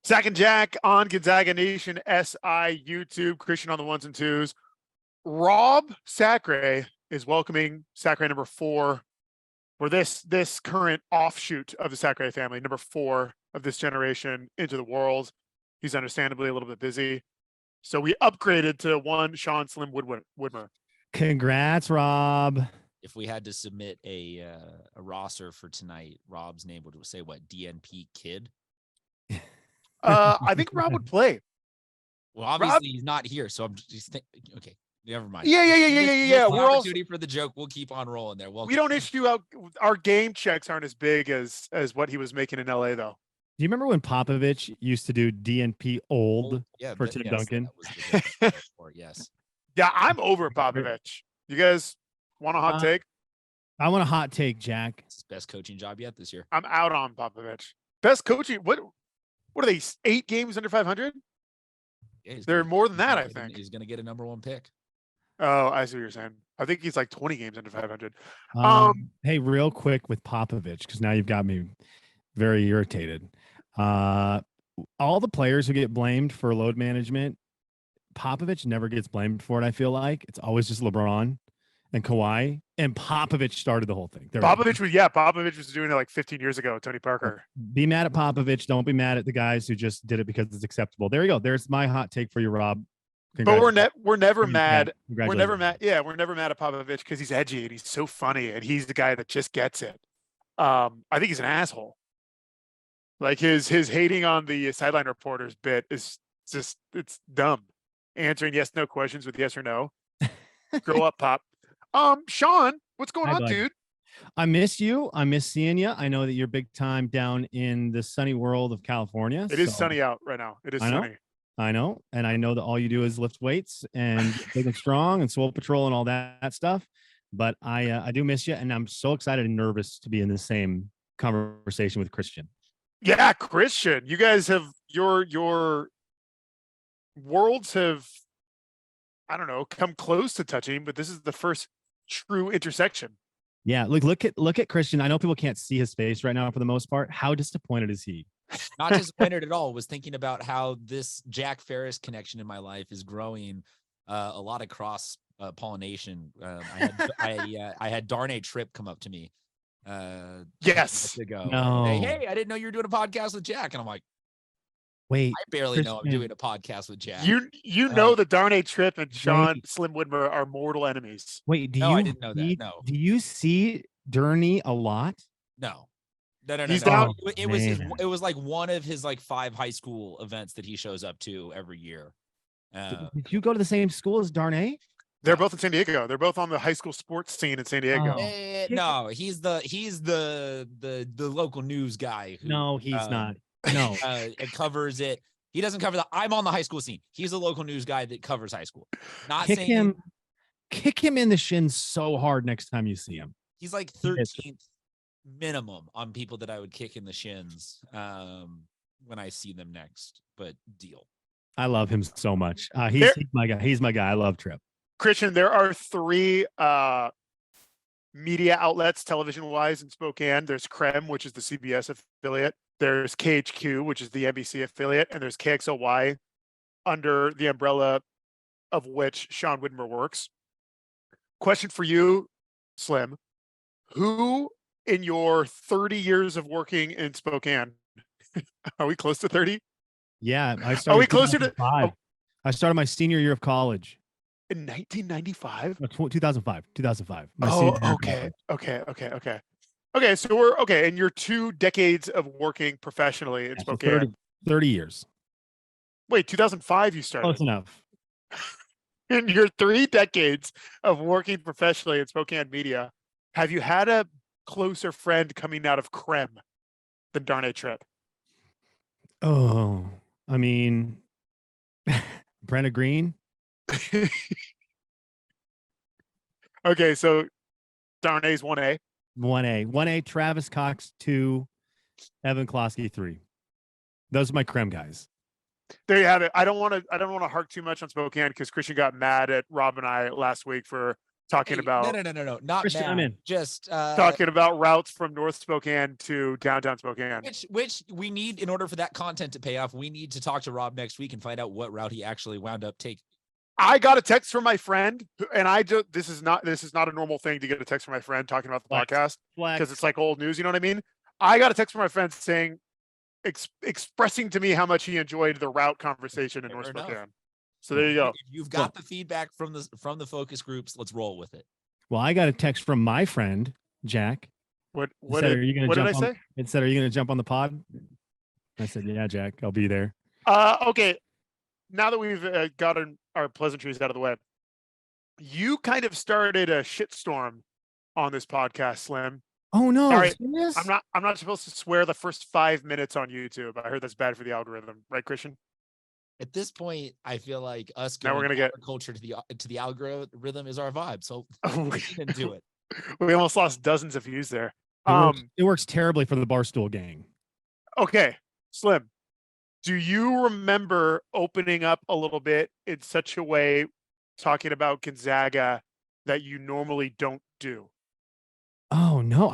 Zach and Jack on Gonzaga Nation SI YouTube. Christian on the ones and twos. Rob Sacre is welcoming Sacre number 4 for this current offshoot of the Sacre family, number 4 of this generation into the world. He's understandably a little bit busy, so we upgraded to one Sean Slim Widmer. Congrats, Rob. If we had to submit a roster for tonight, Rob's name would say what? DNP Kid. I think Rob would play. Well, obviously he's not here, so I'm just thinking. Okay, never mind. Yeah. We're opportunity for the joke. We'll keep on rolling there. We don't issue out. Our game checks aren't as big as what he was making in LA, though. Do you remember when Popovich used to do DNP old for Tim Duncan? Yes. Yeah, I'm over Popovich. You guys want a hot take? I want a hot take, Jack. It's his best coaching job yet this year. I'm out on Popovich. Best coaching. What are they? 8 games under 500? Yeah, they're more than that, I think. He's going to get a number 1 pick. Oh, I see what you're saying. I think he's like 20 games under 500. Hey, real quick with Popovich, because now you've got me very irritated. All the players who get blamed for load management, Popovich never gets blamed for it. I feel like it's always just LeBron and Kawhi, and Popovich started the whole thing. Popovich was doing it like 15 years ago. Tony Parker. Be mad at Popovich. Don't be mad at the guys who just did it because it's acceptable. There you go. There's my hot take for you, Rob. But we're never mad. We're never mad. Yeah, we're never mad at Popovich because he's edgy and he's so funny and he's the guy that just gets it. I think he's an asshole. Like his hating on the sideline reporters bit is just, it's dumb. Answering yes, no questions with yes or no. Grow up, Pop. Sean, what's going on, dude? I miss you. I miss seeing you. I know that you're big time down in the sunny world of California. It is sunny out right now. It is sunny. I know. And I know that all you do is lift weights and big and strong and swole patrol and all that stuff. But I do miss you. And I'm so excited and nervous to be in the same conversation with Christian. Yeah, Christian, you guys have your worlds have, I don't know, come close to touching, but this is the first true intersection. Yeah, look at Christian. I know people can't see his face right now for the most part. How disappointed is he? Not disappointed at all. Was thinking about how this Jack Ferris connection in my life is growing a lot of cross pollination. I had Darnay Tripp come up to me. Yes. Ago. No. Hey, I didn't know you were doing a podcast with Jack, and I'm like, wait, I barely know I'm doing a podcast with Jack. You know that Darnay Tripp and Sean Slim Widmer are mortal enemies. Wait, I didn't know that. No. Do you see Durney a lot? No. He's down. It was like one of his like 5 high school events that he shows up to every year. Did you go to the same school as Darnay? They're both in San Diego. They're both on the high school sports scene in San Diego. No, he's the local news guy. No, he's not. No, it covers it. He doesn't cover I'm on the high school scene. He's a local news guy that covers high school. Kick him in the shins so hard next time you see him. He's like 13th minimum on people that I would kick in the shins when I see them next. But deal. I love him so much. He's my guy. He's my guy. I love Tripp. Christian, there are 3 media outlets television-wise in Spokane. There's Creme, which is the CBS affiliate. There's KHQ, which is the NBC affiliate, and there's KXLY, under the umbrella of which Sean Widmer works. Question for you, Slim. Who in your 30 years of working in Spokane, are we close to 30? Yeah. Are we closer to? I started my senior year of college. In 1995? 2005. Okay, so we're okay. And you're 2 decades of working professionally in Spokane. 30 years. Wait, 2005 you started? Close enough. In your 3 decades of working professionally in Spokane media, have you had a closer friend coming out of Creme than Darnay Tripp? Oh, I mean, Brenna Green. Okay, so Darnay's 1A. 1A. Travis Cox 2, Evan Klosky 3. Those are my Creme guys. There you have it. I don't want to hark too much on Spokane because Christian got mad at Rob and I last week for talking about no, not Christian, I'm Matt. in. Just talking about routes from North Spokane to downtown Spokane. which we need in order for that content to pay off. We need to talk to Rob next week and find out what route he actually wound up taking. I got a text from my friend, and this is not a normal thing to get a text from my friend talking about the podcast because it's like old news. You know what I mean? I got a text from my friend saying, expressing to me how much he enjoyed the route conversation in North Spokane. So there you go. If you've got the feedback from the focus groups, let's roll with it. Well, I got a text from my friend Jack. What did I say? It said, "Are you going to jump on the pod?" I said, "Yeah, Jack, I'll be there." Okay. Now that we've gotten our pleasantries out of the way, you kind of started a shitstorm on this podcast, Slim. Oh no! Sorry, serious? I'm not supposed to swear the first 5 minutes on YouTube. I heard that's bad for the algorithm, right, Christian? At this point, I feel like us Now going we're gonna get culture to the algorithm is our vibe. So we can do it. We almost lost dozens of views there. It works terribly for the Barstool gang. Okay, Slim, do you remember opening up a little bit in such a way, talking about Gonzaga that you normally don't do? Oh no!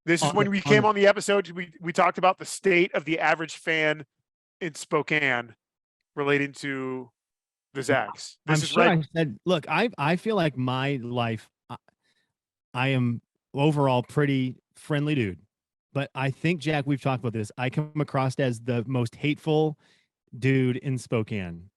This is when we came on the episode. We talked about the state of the average fan in Spokane relating to the Zags. This is sure right. I said, look, I feel like my life, I am overall pretty friendly dude, but I think, Jack, we've talked about this. I come across as the most hateful dude in Spokane,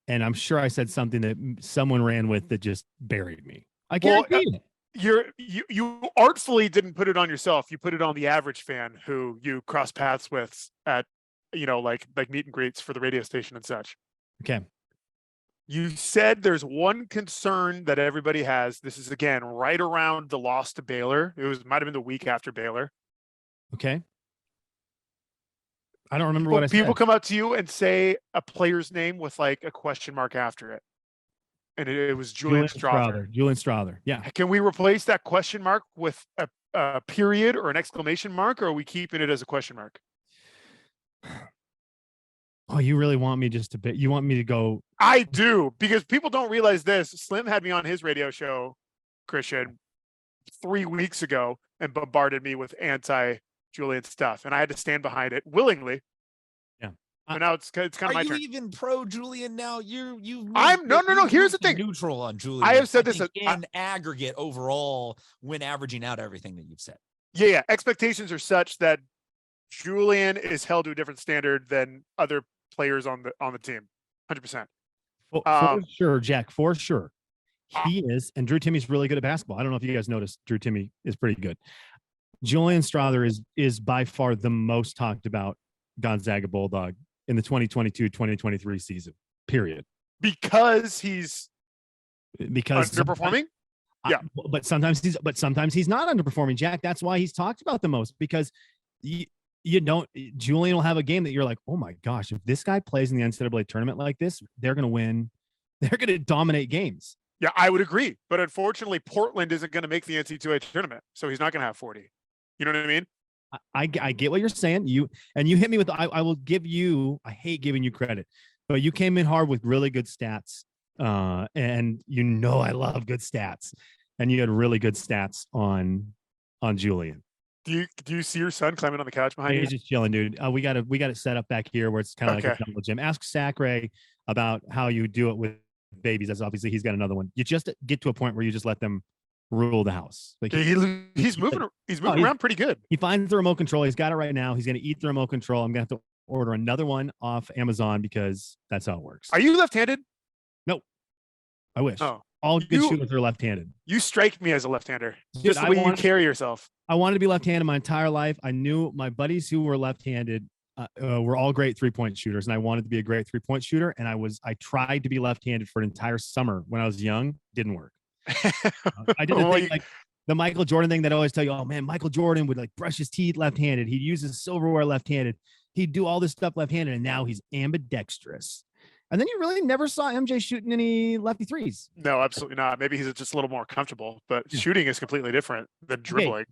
and I'm sure I said something that someone ran with that just buried me. I guarantee it. You artfully didn't put it on yourself. You put it on the average fan who you cross paths with at, like meet and greets for the radio station and such. Okay. You said there's one concern that everybody has. This is again right around the loss to Baylor. Might have been the week after Baylor. Okay. I don't remember what I said. People come up to you and say a player's name with like a question mark after it. And it was Julian Strother. Julian Strother. Yeah. Can we replace that question mark with a period or an exclamation mark, or are we keeping it as a question mark? Oh, you really want me you want me to go? I do, because people don't realize this. Slim had me on his radio show, Christian, 3 weeks ago and bombarded me with anti-Julian stuff. And I had to stand behind it willingly. But now it's kind of my turn. Are you even pro Julian now? I'm no. Here's the thing. Neutral on Julian. I have said this in aggregate overall when averaging out everything that you've said. Yeah. Expectations are such that Julian is held to a different standard than other players on the team. 100%. For sure, Jack. For sure, he is. And Drew Timmy's really good at basketball. I don't know if you guys noticed. Drew Timmy is pretty good. Julian Strother is by far the most talked about Gonzaga Bulldog in the 2022-2023 season, period. Because he's underperforming? Yeah. But sometimes he's not underperforming, Jack. That's why he's talked about the most, because Julian will have a game that you're like, oh my gosh, if this guy plays in the NCAA tournament like this, they're going to win. They're going to dominate games. Yeah, I would agree. But unfortunately, Portland isn't going to make the NCAA tournament, so he's not going to have 40. You know what I mean? I get what you're saying. You hit me with, I will give you, I hate giving you credit, but you came in hard with really good stats. And I love good stats, and you had really good stats on Julian. Do you see your son climbing on the couch behind you? He's just chilling, dude. We got it set up back here where it's kind of like a jungle gym. Ask Sacre about how you do it with babies. That's obviously he's got another one. You just get to a point where you just let them rule the house. Like he's moving around pretty good. He finds the remote control. He's got it right now. He's going to eat the remote control. I'm going to have to order another one off Amazon because that's how it works. Are you left-handed? No, I wish. Oh, all good shooters are left-handed. You strike me as a left-hander. Dude, just the way you carry yourself. I wanted to be left-handed my entire life. I knew my buddies who were left-handed were all great three-point shooters, and I wanted to be a great three-point shooter. And I tried to be left-handed for an entire summer when I was young. Didn't work. I did the thing like the Michael Jordan thing that I always tell you, oh man, Michael Jordan would like brush his teeth left-handed. He'd use his silverware left-handed. He'd do all this stuff left-handed, and now he's ambidextrous. And then you really never saw MJ shooting any lefty threes. No, absolutely not. Maybe he's just a little more comfortable, but shooting is completely different than dribbling.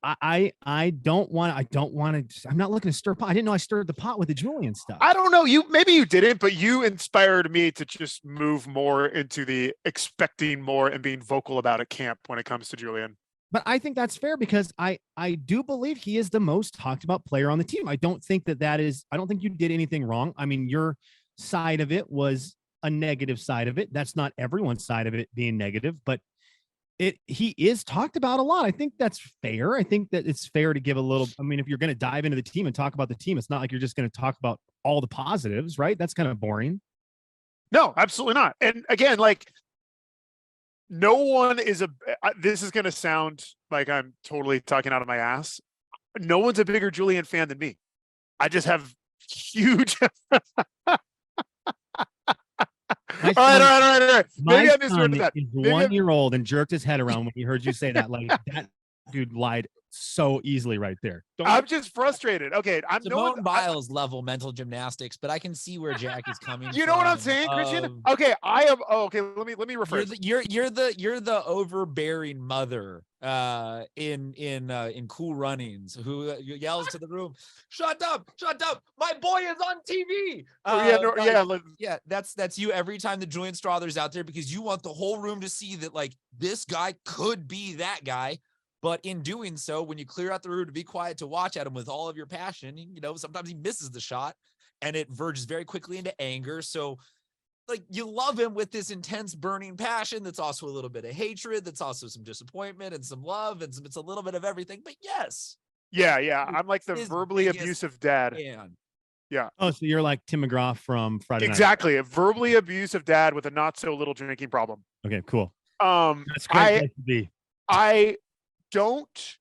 I don't want to. I'm not looking to stir pot. I didn't know I stirred the pot with the Julian stuff. I don't know. Maybe you didn't, but you inspired me to just move more into the expecting more and being vocal about it camp when it comes to Julian. But I think that's fair because I do believe he is the most talked about player on the team. I don't think that is. I don't think you did anything wrong. I mean, your side of it was a negative side of it. That's not everyone's side of it being negative, but he is talked about a lot. I think that's fair. I think that it's fair to give a little. I mean, if you're going to dive into the team and talk about the team, it's not like you're just going to talk about all the positives, right? That's kind of boring. No, absolutely not. And again, like, no one is this is going to sound like I'm totally talking out of my ass. No one's a bigger Julian fan than me. I just have huge. All right. Maybe I misread that. He's 1 year old and jerked his head around when he heard you say that. Like, that dude lied so easily right there. I'm just frustrated. Okay, Simone Biles level mental gymnastics, but I can see where Jack is coming from. You know what I'm saying, Christian? Okay, I am. Oh, okay, let me rephrase. You're the overbearing mother in Cool Runnings who yells to the room, shut up, my boy is on TV. That's you every time the Julian Strother's out there, because you want the whole room to see that, like, this guy could be that guy. But in doing so, when you clear out the room to be quiet to watch at him with all of your passion, you know, sometimes he misses the shot and it verges very quickly into anger. So, like, you love him with this intense burning passion that's also a little bit of hatred, that's also some disappointment and some love, and it's a little bit of everything. But yes. Yeah. I'm like the verbally abusive dad. Man. Yeah. Oh, so you're like Tim McGraw from Friday Night. Exactly. A verbally abusive dad with a not so little drinking problem. Okay, cool. That's a great place to be. I don't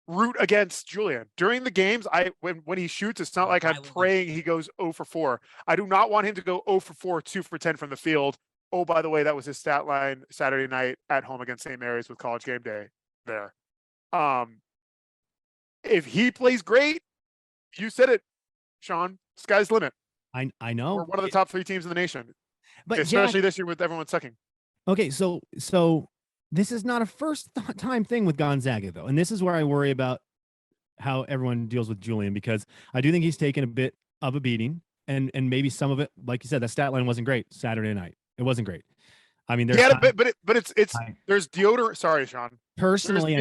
root against Julian during the games. When he shoots, it's not like I'm praying he goes 0 for 4. I do not want him to go 0 for 4, 2 for 10 from the field. Oh, by the way, that was his stat line Saturday night at home against St. Mary's with College Game Day there. If he plays great, you said it, Sean, sky's the limit. I know. We're one of the top 3 teams in the nation, but especially this year with everyone sucking. Okay, so this is not a first time thing with Gonzaga, though. And this is where I worry about how everyone deals with Julian, because I do think he's taken a bit of a beating, and maybe some of it, like you said, that stat line wasn't great Saturday night. It wasn't great. I mean, there's there's deodorant. Sorry, Sean. Personally,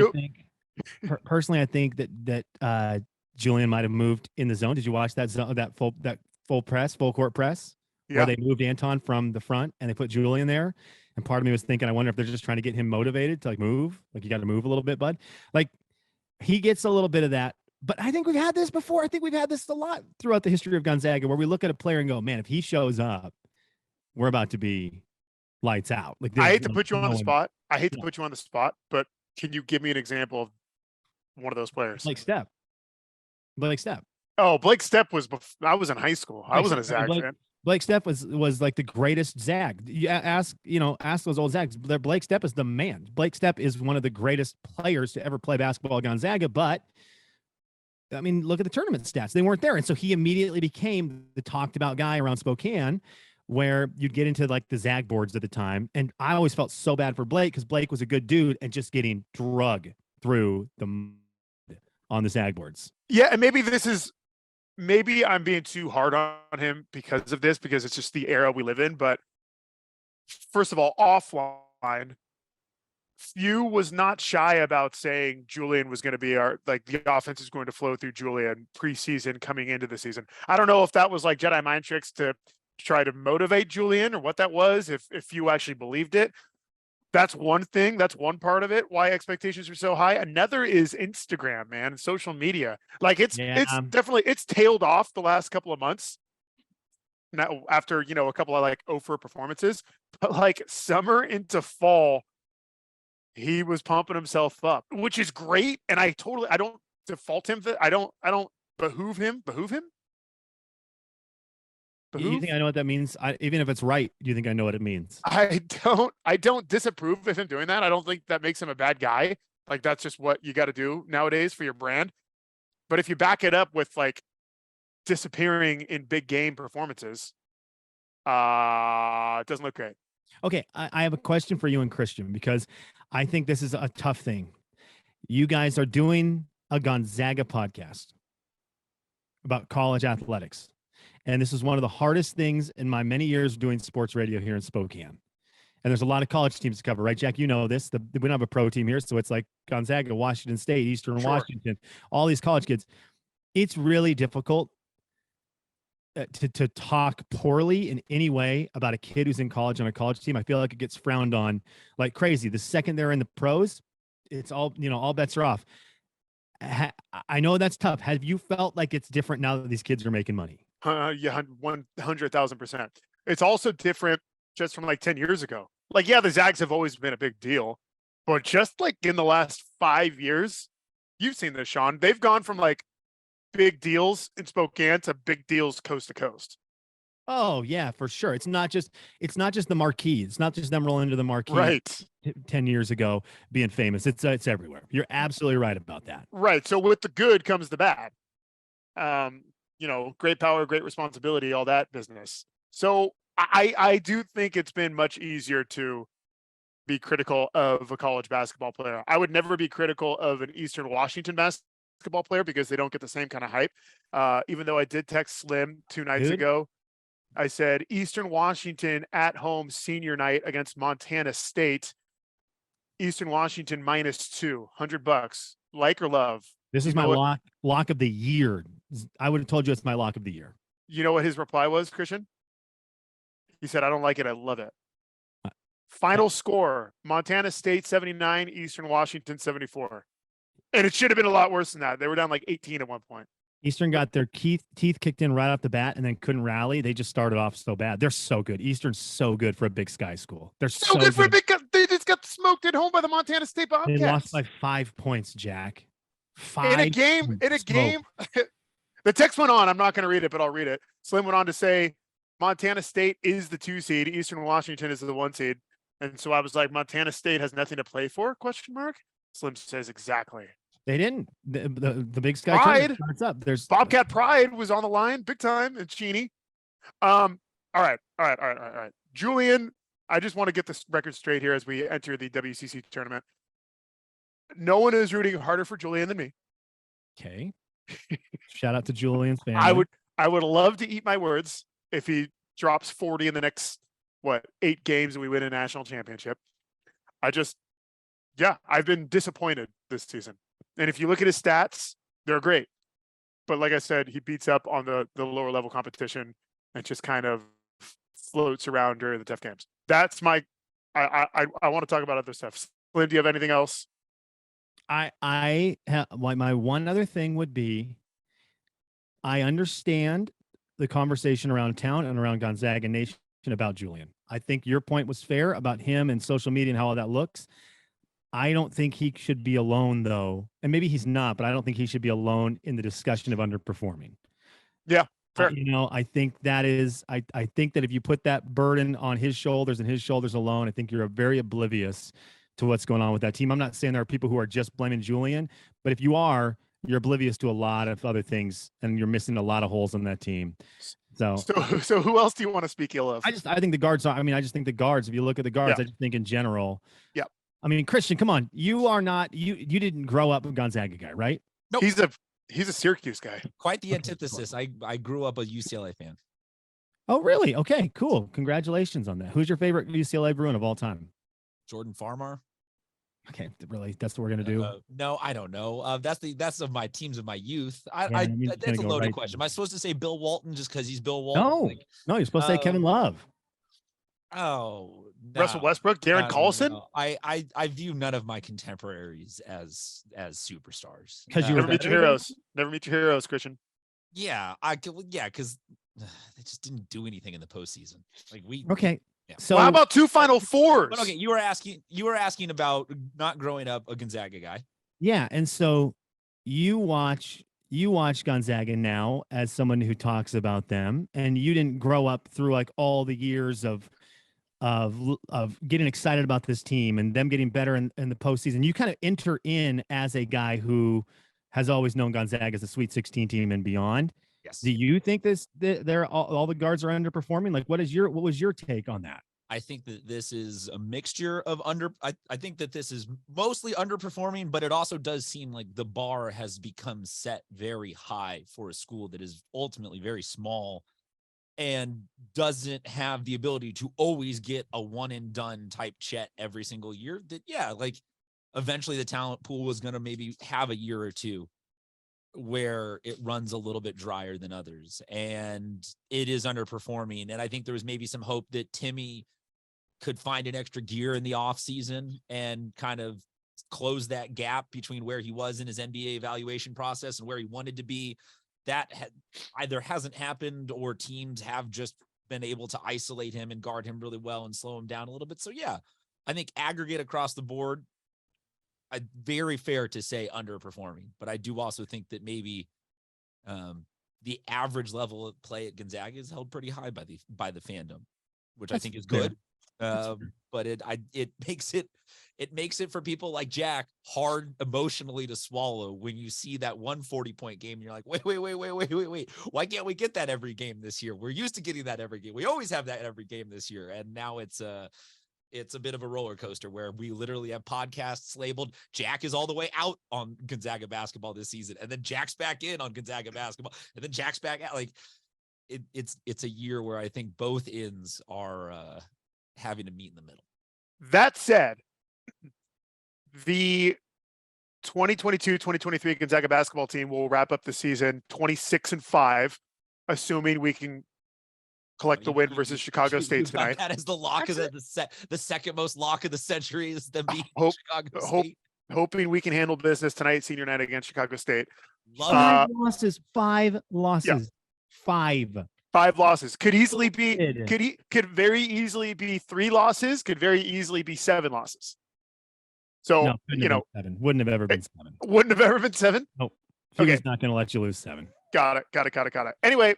I think that Julian might have moved in the zone. Did you watch that full court press? Yeah. Where they moved Anton from the front and they put Julian there. And part of me was thinking, I wonder if they're just trying to get him motivated to, like, move. Like, you got to move a little bit, bud. Like, he gets a little bit of that. But I think we've had this before. I think we've had this a lot throughout the history of Gonzaga, where we look at a player and go, man, if he shows up, we're about to be lights out. Like, I hate to put you on the spot. Put you on the spot, but can you give me an example of one of those players? Blake Stepp. Oh, Blake Stepp was before I was in high school. I wasn't a Zag fan. Blake Stepp was like the greatest Zag. You ask those old Zags. Blake Stepp is the man. Blake Stepp is one of the greatest players to ever play basketball at Gonzaga. But I mean, look at the tournament stats. They weren't there. And so he immediately became the talked about guy around Spokane, where you'd get into, like, the Zag boards at the time. And I always felt so bad for Blake, because Blake was a good dude and just getting drug through on the Zag boards. Yeah. And maybe I'm being too hard on him because of this, because it's just the era we live in. But first of all, offline, Few was not shy about saying Julian was going to be the offense is going to flow through Julian preseason coming into the season. I don't know if that was like Jedi mind tricks to try to motivate Julian or what that was, if Few actually believed it. That's one thing. That's one part of it. Why expectations are so high. Another is Instagram, man, and social media. Like, it's definitely tailed off the last couple of months. Now, after, a couple of, like, 0 for performances, but, like, summer into fall, he was pumping himself up, which is great. And I don't default him. I don't behoove him. Do you think I know what that means? Even if it's right, do you think I know what it means? I don't disapprove of him doing that. I don't think that makes him a bad guy. Like, that's just what you got to do nowadays for your brand. But if you back it up with, like, disappearing in big game performances, it doesn't look great. Okay, I have a question for you and Christian, because I think this is a tough thing. You guys are doing a Gonzaga podcast about college athletics. And this is one of the hardest things in my many years doing sports radio here in Spokane. And there's a lot of college teams to cover, right, Jack? You know this. We don't have a pro team here, so it's like Gonzaga, Washington State, Eastern Sure. Washington, all these college kids. It's really difficult to talk poorly in any way about a kid who's in college on a college team. I feel like it gets frowned on like crazy. The second they're in the pros, it's all, all bets are off. I know that's tough. Have you felt like it's different now that these kids are making money? Yeah, 100,000%. It's also different just from like 10 years ago. Like, yeah, the Zags have always been a big deal, but just like in the last 5 years, you've seen this, Sean. They've gone from like big deals in Spokane to big deals coast to coast. Oh yeah, for sure. It's not just the marquee. It's not just them rolling into the marquee. Right. 10 years ago being famous. It's everywhere. You're absolutely right about that. Right. So with the good comes the bad. Great power, great responsibility, all that business. So I do think it's been much easier to be critical of a college basketball player. I would never be critical of an Eastern Washington basketball player because they don't get the same kind of hype. Even though I did text Slim 2 nights ago, I said Eastern Washington at home senior night against Montana State. Eastern Washington -2, $100. Like or love? This is my lock of the year. I would have told you it's my lock of the year. You know what his reply was, Christian? He said, "I don't like it. I love it." Final score: Montana State 79, Eastern Washington 74. And it should have been a lot worse than that. They were down like 18 at one point. Eastern got their teeth kicked in right off the bat and then couldn't rally. They just started off so bad. They're so good. Eastern's so good for a Big Sky school. They're so good for a big. They just got smoked at home by the Montana State Bobcats. They lost by 5 points, Jack. In a game. The text went on. I'm not going to read it, but I'll read it. Slim went on to say, Montana State is the 2 seed. Eastern Washington is the 1 seed. And so I was like, Montana State has nothing to play for? ? Slim says exactly. They didn't. The Big Sky Pride starts up. There's Bobcat Pride was on the line big time and Cheney. All right. Julian, I just want to get this record straight here as we enter the WCC tournament. No one is rooting harder for Julian than me. Okay. Shout out to Julian's family. I would love to eat my words if he drops 40 in the next 8 games and we win a national championship. I've been disappointed this season. And if you look at his stats, they're great. But like I said, he beats up on the lower level competition and just kind of floats around during the tough games. That's my I want to talk about other stuff. Slim, do you have anything else? I have my one other thing would be I understand the conversation around town and around Gonzaga Nation about Julian. I think your point was fair about him and social media and how all that looks. I don't think he should be alone, though. And maybe he's not, but I don't think he should be alone in the discussion of underperforming. Yeah, fair. I think that is, I think that if you put that burden on his shoulders and his shoulders alone, I think you're very oblivious to what's going on with that team. I'm not saying there are people who are just blaming Julian, but if you are, you're oblivious to a lot of other things and you're missing a lot of holes on that team. So who else do you want to speak ill of? I think the guards are, I just think the guards, if you look at the guards, I just think in general. Yeah. I mean, Christian, come on. You are not, you didn't grow up a Gonzaga guy, right? Nope. He's a Syracuse guy. Quite the antithesis. I grew up a UCLA fan. Oh, really? Okay, cool. Congratulations on that. Who's your favorite UCLA Bruin of all time? Jordan Farmar. Okay, really? That's what we're gonna do? No, I don't know. That's of my teams of my youth. That's a loaded question. Am I supposed to say Bill Walton just because he's Bill Walton? No, you're supposed to say Kevin Love. Oh, no, Russell Westbrook, Darren Collison. No. I view none of my contemporaries as superstars. Because you never meet your heroes. Never meet your heroes, Christian. Yeah, because they just didn't do anything in the postseason. Okay. Yeah. So how about 2 Final Fours? But okay, you were asking about not growing up a Gonzaga guy. Yeah, and so you watch Gonzaga now as someone who talks about them, and you didn't grow up through like all the years of getting excited about this team and them getting better in the postseason. You kind of enter in as a guy who has always known Gonzaga as a Sweet 16 team and beyond. Yes. Do you think they're all the guards are underperforming? Like, what was your take on that? I think that this is a mixture of I think that this is mostly underperforming, but it also does seem like the bar has become set very high for a school that is ultimately very small and doesn't have the ability to always get a one and done type Chet every single year. That, yeah, like eventually the talent pool is going to maybe have a year or two where it runs a little bit drier than others, and it is underperforming. And I think there was maybe some hope that Timmy could find an extra gear in the off season and kind of close that gap between where he was in his NBA evaluation process and where he wanted to be. That either hasn't happened, or teams have just been able to isolate him and guard him really well and slow him down a little bit. So yeah, I think aggregate across the board, very fair to say underperforming, but I do also think that maybe the average level of play at Gonzaga is held pretty high by the fandom, which I think is good. But it makes it for people like Jack hard emotionally to swallow when you see that 140-point game and you're like, wait, why can't we get that every game this year? We're used to getting that every game. We always have that every game this year, and now it's a bit of a roller coaster where we literally have podcasts labeled Jack is all the way out on Gonzaga basketball this season, and then Jack's back in on Gonzaga basketball, and then Jack's back out. Like it's a year where I think both ends are having to meet in the middle. That said, the 2022-2023 Gonzaga basketball team will wrap up the season 26-5, assuming we can collect the win versus Chicago State tonight. That is the lock of the second most lock of the century is them beating Chicago State. Hoping we can handle business tonight, senior night against Chicago State. Five losses. Yeah. Five losses could easily be could very easily be 3 losses, could very easily be 7 losses. So no, wouldn't have ever been 7. Wouldn't have ever been 7. Nope. He's not going to let you lose 7. Got it. Anyway,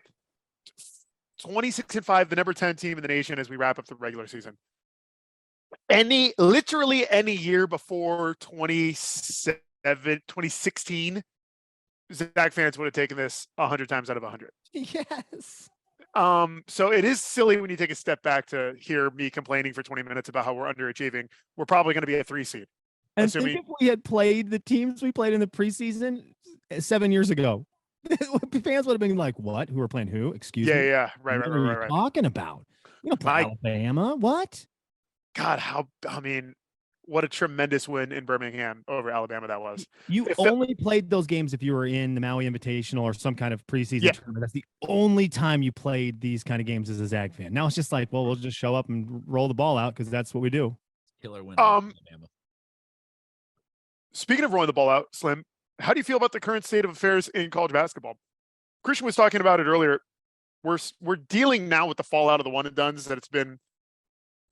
26-5, the number 10 team in the nation as we wrap up the regular season. Literally any year before 2016, Zach fans would have taken this 100 times out of 100. Yes. So it is silly when you take a step back to hear me complaining for 20 minutes about how we're underachieving. We're probably going to be a 3 seed. And think if we had played the teams we played in the preseason 7 years ago, fans would have been like, "What? Who are playing who? Excuse me." Yeah. Right. What are you talking about? You don't play Alabama. What? God, what a tremendous win in Birmingham over Alabama that was. You only played those games if you were in the Maui Invitational or some kind of preseason tournament. That's the only time you played these kind of games as a Zag fan. Now it's just like, well, we'll just show up and roll the ball out because that's what we do. Killer win. Alabama. Speaking of rolling the ball out, Slim, how do you feel about the current state of affairs in college basketball? Christian was talking about it earlier. We're dealing now with the fallout of the one and dones that it's been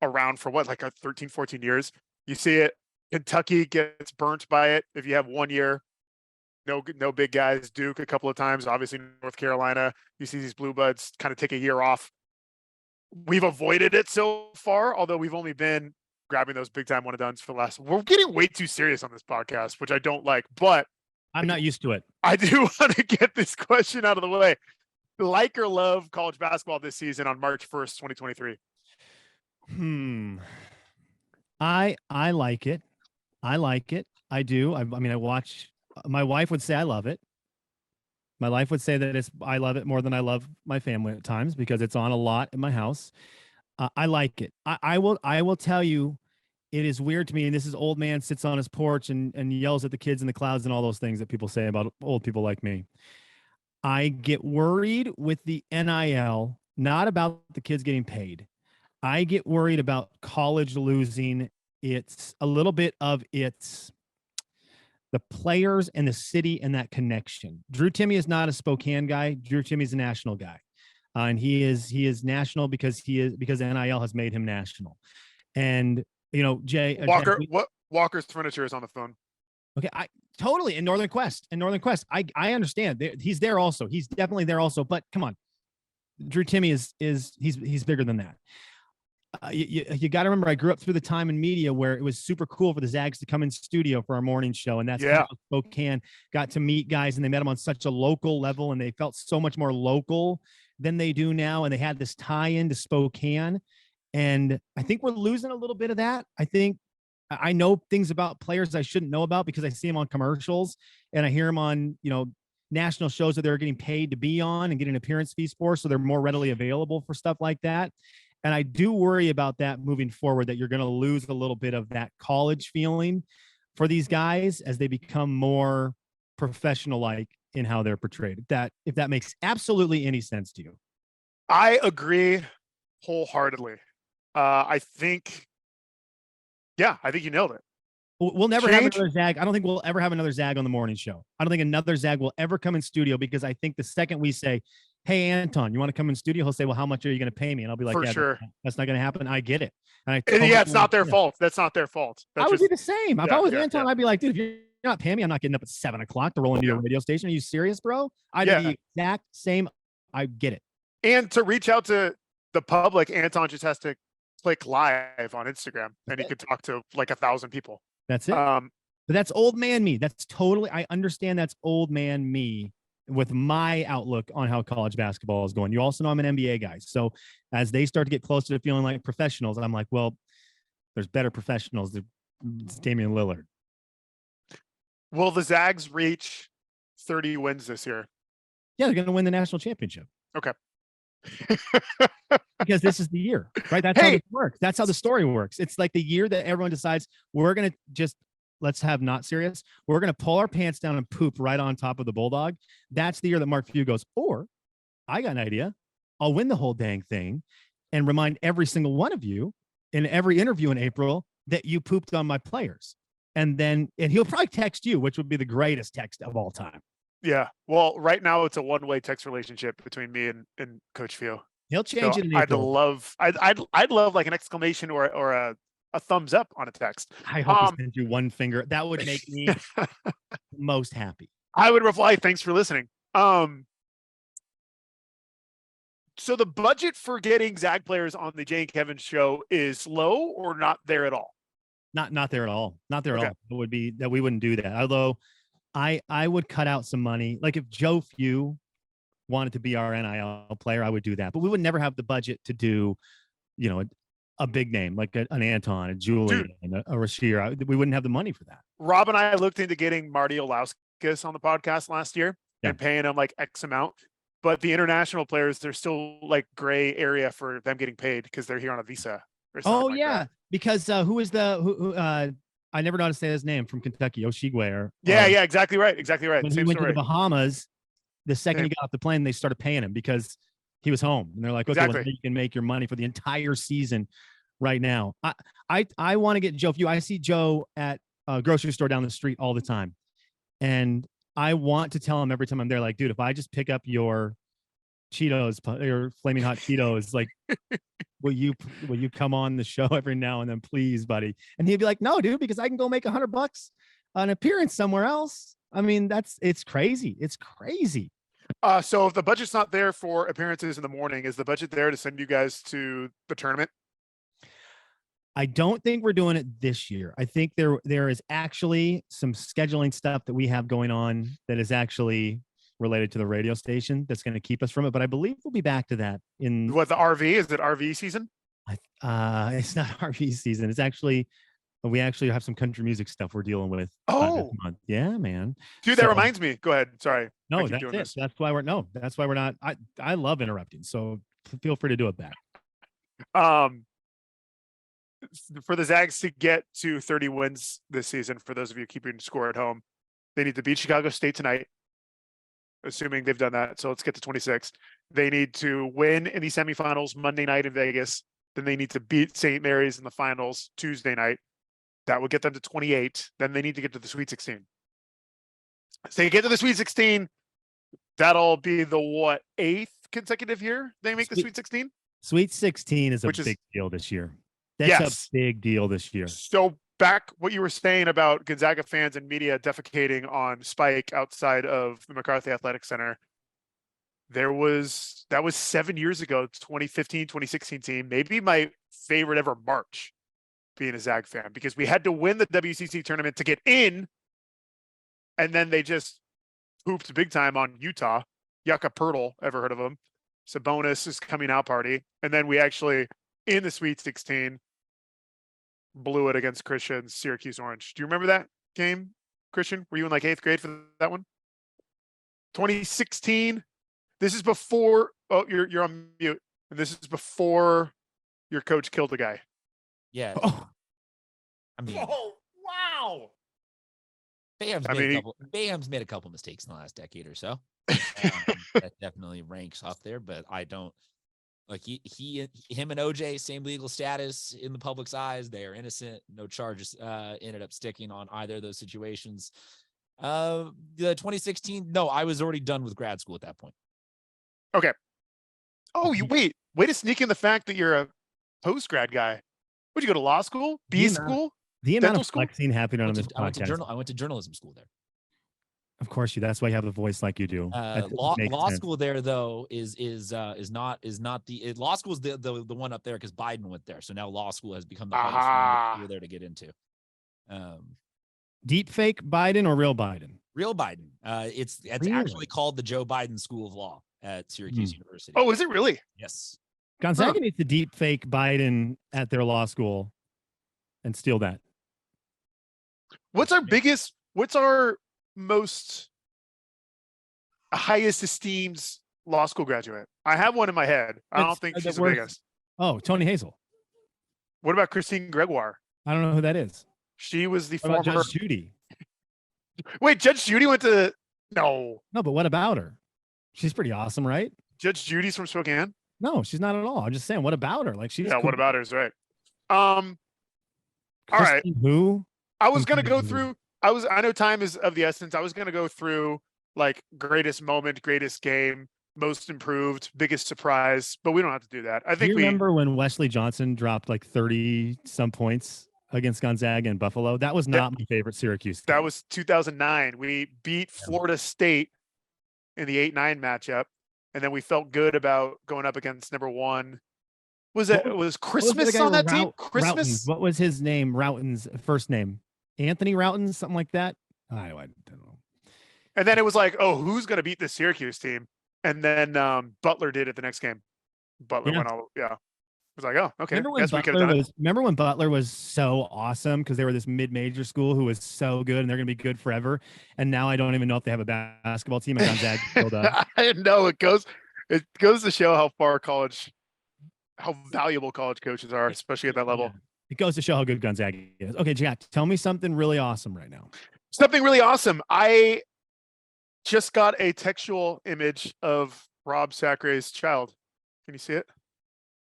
around for what, like 13, 14 years. You see it. Kentucky gets burnt by it. If you have 1 year, no big guys. Duke a couple of times. Obviously, North Carolina. You see these blue buds kind of take a year off. We've avoided it so far, although we've only been grabbing those big time one and dones for the last. We're getting way too serious on this podcast, which I don't like. But I'm not used to it. I do want to get this question out of the way. Like or love college basketball this season on March 1st, 2023? I like it. I do. I watch. My wife would say I love it. My wife would say that I love it more than I love my family at times because it's on a lot in my house. I like it. I will tell you, it is weird to me. And this is old man sits on his porch and yells at the kids in the clouds and all those things that people say about old people like me. I get worried with the NIL, not about the kids getting paid. I get worried about college losing the players and the city and that connection. Drew Timme is not a Spokane guy. Drew Timme is a national guy. And he is national because NIL has made him national. And, Jay. Walker's Furniture is on the phone. Okay. Totally. In Northern Quest. I understand. He's there also. He's definitely there also. But come on. Drew Timme he's bigger than that. You got to remember, I grew up through the time in media where it was super cool for the Zags to come in studio for our morning show. And that's how Spokane got to meet guys, and they met them on such a local level, and they felt so much more local than they do now. And they had this tie into Spokane. And I think we're losing a little bit of that. I think I know things about players I shouldn't know about because I see them on commercials and I hear them on, national shows that they're getting paid to be on and get an appearance fees for. So they're more readily available for stuff like that. And I do worry about that moving forward, that you're going to lose a little bit of that college feeling for these guys as they become more professional like in how they're portrayed. If that makes absolutely any sense to you. I agree wholeheartedly. I think you nailed it. We'll never have another Zag. I don't think we'll ever have another Zag on the morning show. I don't think another Zag will ever come in studio, because I think the second we say, hey, Anton, you want to come in studio? He'll say, well, how much are you going to pay me? And I'll be like, for sure. That's not going to happen. I get it. And it's not their fault. That's not their fault. I would be the same. If I was Anton, I'd be like, dude, if you're not paying me, I'm not getting up at 7 o'clock to roll into your radio station. Are you serious, bro? I'd be the exact same. I get it. And to reach out to the public, Anton just has to click live on Instagram and he could talk to like 1,000 people. That's it. But that's old man me. That's totally, I understand that's old man me with my outlook on how college basketball is going. You also know I'm an NBA guy. So as they start to get closer to feeling like professionals, I'm like, well, there's better professionals. It's Damian Lillard. Will the Zags reach 30 wins this year? Yeah, they're going to win the national championship. Okay. Because this is the year, right? That's how it works. That's how the story works. It's like the year that everyone decides we're going to just, let's have not serious. We're going to pull our pants down and poop right on top of the Bulldog. That's the year that Mark Few goes, or I got an idea. I'll win the whole dang thing and remind every single one of you in every interview in April that you pooped on my players. And he'll probably text you, which would be the greatest text of all time. Yeah. Well, right now it's a one-way text relationship between me and Coach Few. He'll change it in April. I'd love like an exclamation or a thumbs up on a text. I hope he sends you one finger. That would make me most happy. I would reply, thanks for listening. So the budget for getting Zag players on the Jay and Kevin show is low or not there at all? Not there at all. Not there at all. It would be that we wouldn't do that. Although I would cut out some money. Like if Joe Few wanted to be our NIL player, I would do that. But we would never have the budget to do, a big name like an Anton, a Julian, and a Rashir. We wouldn't have the money for that. Rob and I looked into getting Marty Olauskas on the podcast last year and paying him like X amount. But the international players, there's still like gray area for them getting paid because they're here on a visa. Oh, yeah. Because who is I never know how to say his name, from Kentucky, Oshigwe. Exactly right. Exactly right. When he went to the Bahamas, the second he got off the plane, they started paying him because he was home. And they're like, okay, well, you can make your money for the entire season right now. I want to get Joe Few. I see Joe at a grocery store down the street all the time. And I want to tell him every time I'm there, like, dude, if I just pick up your Cheetos, your flaming hot Cheetos, like, will you come on the show every now and then, please, buddy? And he'd be like, no, dude, because I can go make $100 an appearance somewhere else. I mean, it's crazy. It's crazy. So if the budget's not there for appearances in the morning, is the budget there to send you guys to the tournament? I don't think we're doing it this year. I think there is actually some scheduling stuff that we have going on that is actually related to the radio station that's going to keep us from it. But I believe we'll be back to that in what, the RV? Is it RV season? It's not RV season. It's actually, we actually have some country music stuff we're dealing with. Oh, this month. Yeah, man. Dude, that reminds me. Go ahead. Sorry. No, that's it. That's why we're not. I love interrupting. So feel free to do it back. For the Zags to get to 30 wins this season, for those of you keeping score at home, they need to beat Chicago State tonight, assuming they've done that. So let's get to 26. They need to win in the semifinals Monday night in Vegas. Then they need to beat St. Mary's in the finals Tuesday night. That will get them to 28. Then they need to get to the Sweet 16. So you get to the Sweet 16, that'll be the 8th consecutive year they make the Sweet 16? Sweet 16 is a big deal this year. That's a big deal this year. So back what you were saying about Gonzaga fans and media defecating on Spike outside of the McCarthy Athletic Center. That was 7 years ago, 2015, 2016 team. Maybe my favorite ever March being a Zag fan, because we had to win the WCC tournament to get in. And then they just pooped big time on Utah. Yucca Pirtle, ever heard of him? Sabonis is coming out party. And then we actually in the Sweet 16, blew it against Christian's Syracuse Orange. Do you remember that game, Christian? Were you in like 8th grade for that one? 2016. This is before. Oh, you're on mute, and this is before your coach killed a guy. Yeah. Oh, I mean, Oh wow! Bayham's made a couple mistakes in the last decade or so. That definitely ranks up there, but I don't like him and OJ, same legal status in the public's eyes. They are innocent. No charges ended up sticking on either of those situations. The 2016, no, I was already done with grad school at that point. Okay. Oh, you way to sneak in the fact that you're a post grad guy. Would you go to law school, B school? The amount dental of school? flexing happening on this I went podcast. to journalism school there. Of course, that's why you have a voice like you do. Law school there though is not the law school is the one up there because Biden went there. So now law school has become the hardest school there to get into. Deep fake Biden or real Biden? Real Biden. It's Really? actually called the Joe Biden School of Law at Syracuse University. Oh, is it really? Yes. Gonzaga needs to deep fake Biden at their law school and steal that. What's our most highest esteemed law school graduate? I have one in my head. I don't think she's the biggest. Oh, Tony Hazel. What about Christine Gregoire? I don't know who that is. She was the What about former. Judge Judy? Wait, Judge Judy went to. No, No, but what about her? She's pretty awesome, right? Judge Judy's from Spokane. No, she's not at all. I'm just saying, what about her? Like she's Yeah, cool. what about her is right. All right. Christine who? I was gonna go through. I know time is of the essence. I was gonna go through like greatest moment, greatest game, most improved, biggest surprise, but we don't have to do that. I Do think you we remember when Wesley Johnson dropped like 30 some points against Gonzaga and Buffalo? That was not my favorite Syracuse team. that was 2009. We beat Florida State in the 8-9 matchup, and then we felt good about going up against number one. Was Christmas on that team? Christmas? Routens. What was his name? Routen's first name? Anthony Routens, something like that. I don't know. And then it was like, oh, who's going to beat this Syracuse team? And then Butler did it the next game. Butler went all, yeah. It was like, oh, okay. Remember when Butler was so awesome because they were this mid-major school who was so good and they're going to be good forever. And now I don't even know if they have a basketball team. And Gonzaga filled up. I didn't know. It goes to show how valuable college coaches are, especially at that level. Yeah. It goes to show how good Gonzaga is. Okay, Jack, tell me something really awesome right now. Something really awesome. I just got a textual image of Rob Sacre's child. Can you see it?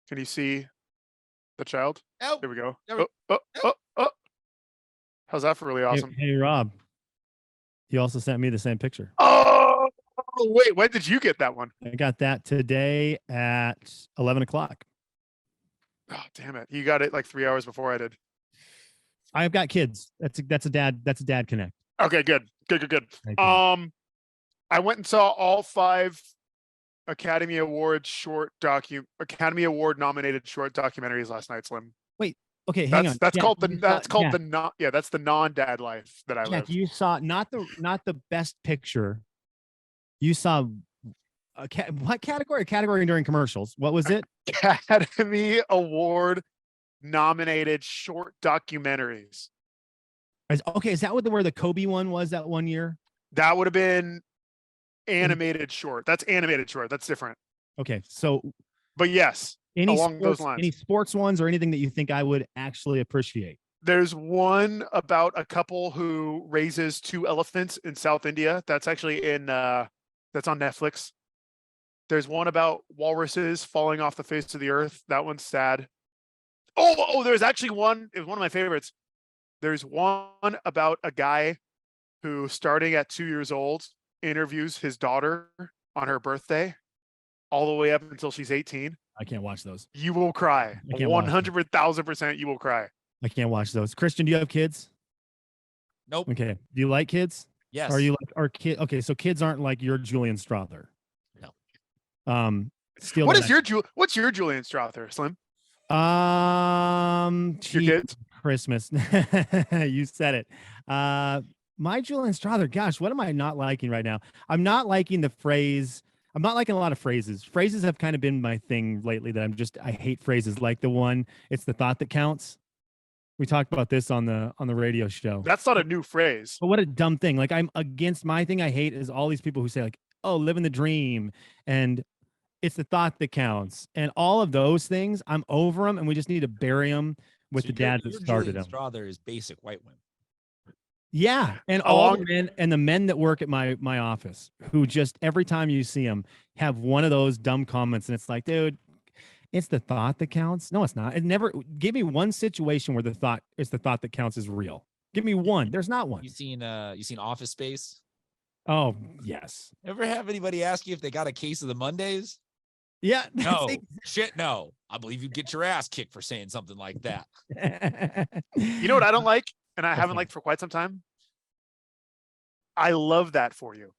Can you see the child? Oh, there we go. There Oh. How's that for really awesome? Hey, Rob. He also sent me the same picture. Oh, wait. When did you get that one? I got that today at 11 o'clock. Oh, damn it. You got it like 3 hours before I did. I've got kids. That's a dad connect. Okay, good. Thank you. I went and saw all 5 Academy Award nominated short documentaries last night, Slim. Wait, okay, hang on. That's Jack, called the non-dad life that I Jack, live. you saw not the best picture. You saw what category? A category during commercials. What was it? Academy Award nominated short documentaries. Is that where the Kobe one was that one year? That would have been animated short. That's animated short. That's different. Okay, so but yes, along those lines. Any sports ones or anything that you think I would actually appreciate? There's one about a couple who raises 2 elephants in South India. That's actually that's on Netflix. There's one about walruses falling off the face of the earth. That one's sad. Oh, there's actually one. It was one of my favorites. There's one about a guy who, starting at 2 years old, interviews his daughter on her birthday all the way up until she's 18. I can't watch those. You will cry. 100,000% you will cry. I can't watch those. Christian, do you have kids? Nope. Okay. Do you like kids? Yes. Are you like kid? Okay, so kids aren't like your Julian Strother. No. What's your Julian Strother, Slim? Your kids? Christmas. You said it. My Julian Strother, gosh, what am I not liking right now? I'm not liking the phrase I'm not liking a lot of phrases. Phrases have kind of been my thing lately that I hate phrases like the one, it's the thought that counts. We talked about this on the radio show. That's not a new phrase. But what a dumb thing. Like I'm against my thing I hate is all these people who say like, oh, living the dream and it's the thought that counts. And all of those things, I'm over them and we just need to bury them with So the dads that your started Julian them. Strother is basic white women. Yeah, and all the men and the men that work at my office who just every time you see them have one of those dumb comments, and it's like, dude, it's the thought that counts. No, it's not. It never give me one situation where it's the thought that counts is real. Give me one. There's not one. You seen Office Space? Oh yes. Ever have anybody ask you if they got a case of the Mondays? Yeah. No. Shit, no. I believe you'd get your ass kicked for saying something like that. You know what I don't like, and I haven't liked for quite some time? I love that for you.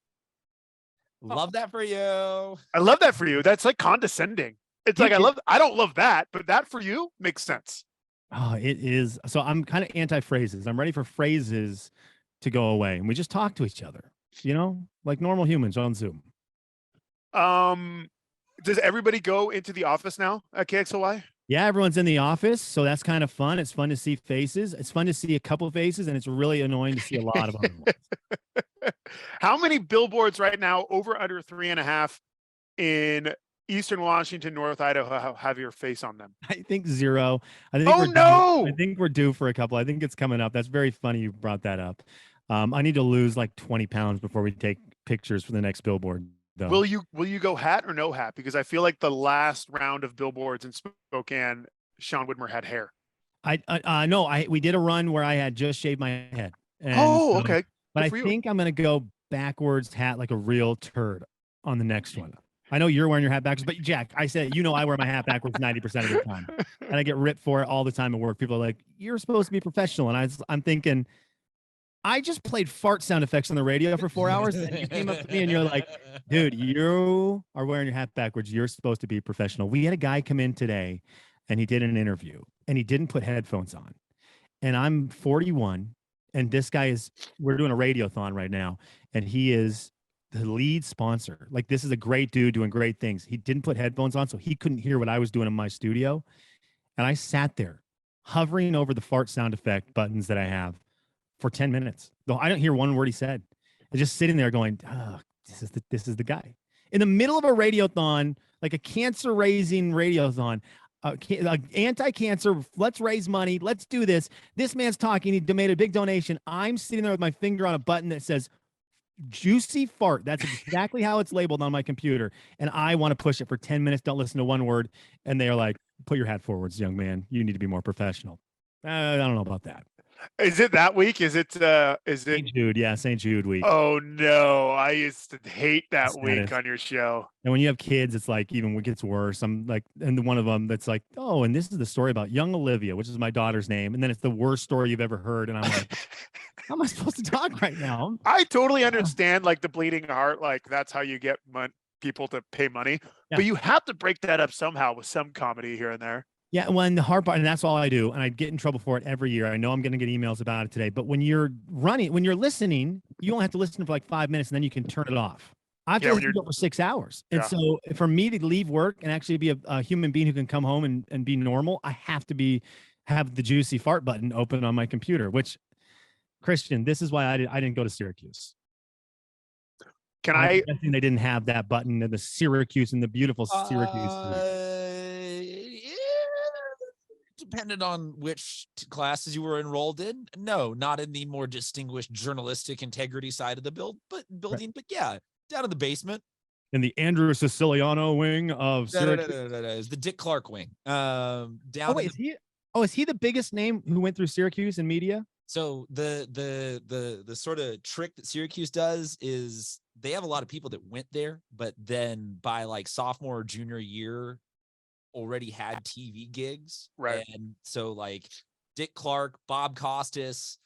Love that for you. I love that for you. That's like condescending. It's like I don't love that, but that for you makes sense. Oh, it is. So I'm kind of anti-phrases. I'm ready for phrases to go away. And we just talk to each other, like normal humans on Zoom. Does everybody go into the office now at KXLY? Yeah, everyone's in the office, so that's kind of fun. It's fun to see faces. It's fun to see a couple of faces, and it's really annoying to see a lot of other ones. How many billboards right now, over under 3.5 in Eastern Washington, North Idaho, have your face on them? I think 0. I think I think we're due for a couple. I think it's coming up. That's very funny you brought that up. I need to lose like 20 pounds before we take pictures for the next billboard. Though. Will you go hat or no hat? Because I feel like the last round of billboards in Spokane, Sean Widmer had hair. We did a run where I had just shaved my head. And, okay. But I think I'm gonna go backwards hat like a real turd on the next one. I know you're wearing your hat backwards, but Jack, I said I wear my hat backwards 90% of the time, and I get ripped for it all the time at work. People are like, "You're supposed to be professional," and I'm thinking. I just played fart sound effects on the radio for 4 hours, and you came up to me and you're like, dude, you are wearing your hat backwards. You're supposed to be professional. We had a guy come in today, and he did an interview, and he didn't put headphones on. And I'm 41, and this guy we're doing a radiothon right now, and he is the lead sponsor. Like, this is a great dude doing great things. He didn't put headphones on, so he couldn't hear what I was doing in my studio. And I sat there hovering over the fart sound effect buttons that I have for 10 minutes. Though I don't hear one word he said. I'm just sitting there going, oh, this is the guy. In the middle of a radiothon, like a cancer-raising radiothon, anti-cancer, let's raise money, let's do this. This man's talking, he made a big donation. I'm sitting there with my finger on a button that says, juicy fart. That's exactly how it's labeled on my computer. And I want to push it for 10 minutes, don't listen to one word. And they are like, put your hat forwards, young man. You need to be more professional. I don't know about that. Is it that week? Is it St. Jude? Yeah, St. Jude week. Oh no, I used to hate that week on your show. And when you have kids, it's like even it gets worse. I'm like, and one of them that's like, oh, and this is the story about young Olivia, which is my daughter's name, and then it's the worst story you've ever heard. And I'm like, how am I supposed to talk right now? I totally understand, like the bleeding heart, like that's how you get people to pay money, but you have to break that up somehow with some comedy here and there. Yeah, when the hard part, and that's all I do, and I get in trouble for it every year. I know I'm going to get emails about it today, but when you're listening, you only have to listen for like 5 minutes, and then you can turn it off. I have to listen to it for 6 hours. And so for me to leave work and actually be a human being who can come home and be normal, I have to have the juicy fart button open on my computer, which, Christian, this is why I didn't go to Syracuse. I'm guessing they didn't have that button in the Syracuse and the beautiful Syracuse. Depended on which classes you were enrolled in. No, not in the more distinguished journalistic integrity side of the building, Right. but yeah, down in the basement. In the Andrew Siciliano wing of Syracuse. It's the Dick Clark wing. Is he the biggest name who went through Syracuse in media? So the sort of trick that Syracuse does is they have a lot of people that went there, but then by like sophomore or junior year already had TV gigs. Right. And so like Dick Clark, Bob Costas,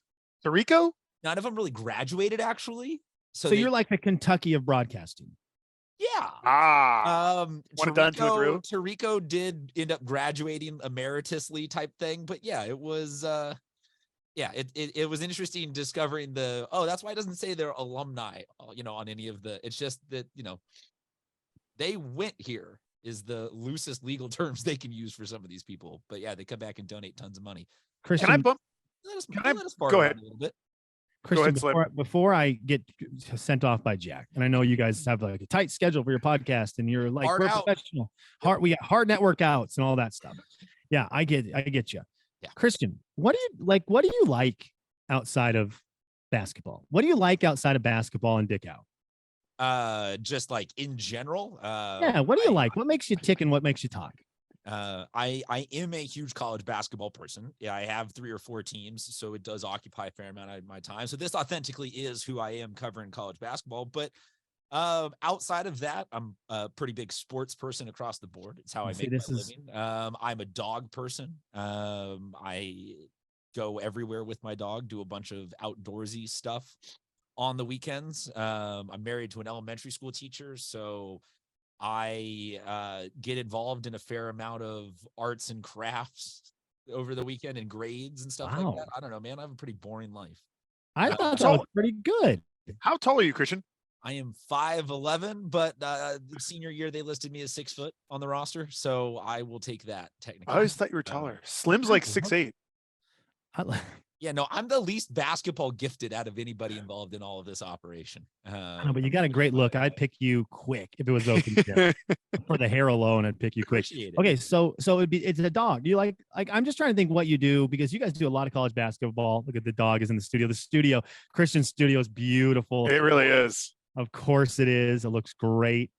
Tarico, none of them really graduated actually. So you're like the Kentucky of broadcasting. Yeah. One done, two through. Tarico did end up graduating emeritusly type thing, but yeah, it was it was interesting discovering that's why it doesn't say they're alumni, on any of the, it's just that, They went here is the loosest legal terms they can use for some of these people. But yeah, they come back and donate tons of money. Christian, Can I bump? Let us fart Go around ahead. a little bit. Christian, ahead, Slim. before I get sent off by Jack, and I know you guys have like a tight schedule for your podcast, and you're like, Hard we're out. professional. We got hard network outs and all that stuff. Yeah, I get you. Yeah. Christian, what do you like outside of basketball? What do you like outside of basketball and Dick Out? Just like in general. Yeah, what do you like? What makes you tick and what makes you talk? I am a huge college basketball person. Yeah, I have 3 or 4 teams, so it does occupy a fair amount of my time. So this authentically is who I am covering college basketball. But outside of that, I'm a pretty big sports person across the board. It's how I make my living. I'm a dog person. I go everywhere with my dog, do a bunch of outdoorsy stuff on the weekends. I'm married to an elementary school teacher, so I get involved in a fair amount of arts and crafts over the weekend and grades and stuff like that. I don't know, man. I have a pretty boring life. I thought that was pretty good. How tall are you, Christian? I am 5'11", but the senior year they listed me as 6 foot on the roster, so I will take that. Technically, I always thought you were taller. Slim's like 6'8". Yeah, no, I'm the least basketball gifted out of anybody involved in all of this operation. No, but you got a great look. I'd pick you quick if it was open for the hair alone. I'd pick you quick. Okay, so it's a dog. You like I'm just trying to think what you do, because you guys do a lot of college basketball. Look at the dog is in the studio. The Christian studio is beautiful. It really is. Of course it is. It looks great.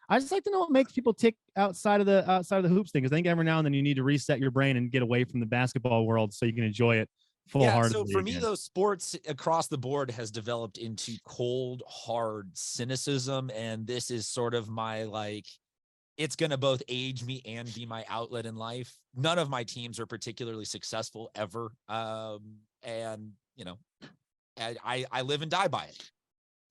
I just like to know what makes people tick outside of the hoops thing, because I think every now and then you need to reset your brain and get away from the basketball world so you can enjoy it full-heartedly. So for me, though, sports across the board has developed into cold, hard cynicism, and this is sort of my it's going to both age me and be my outlet in life. None of my teams are particularly successful ever, and I live and die by it.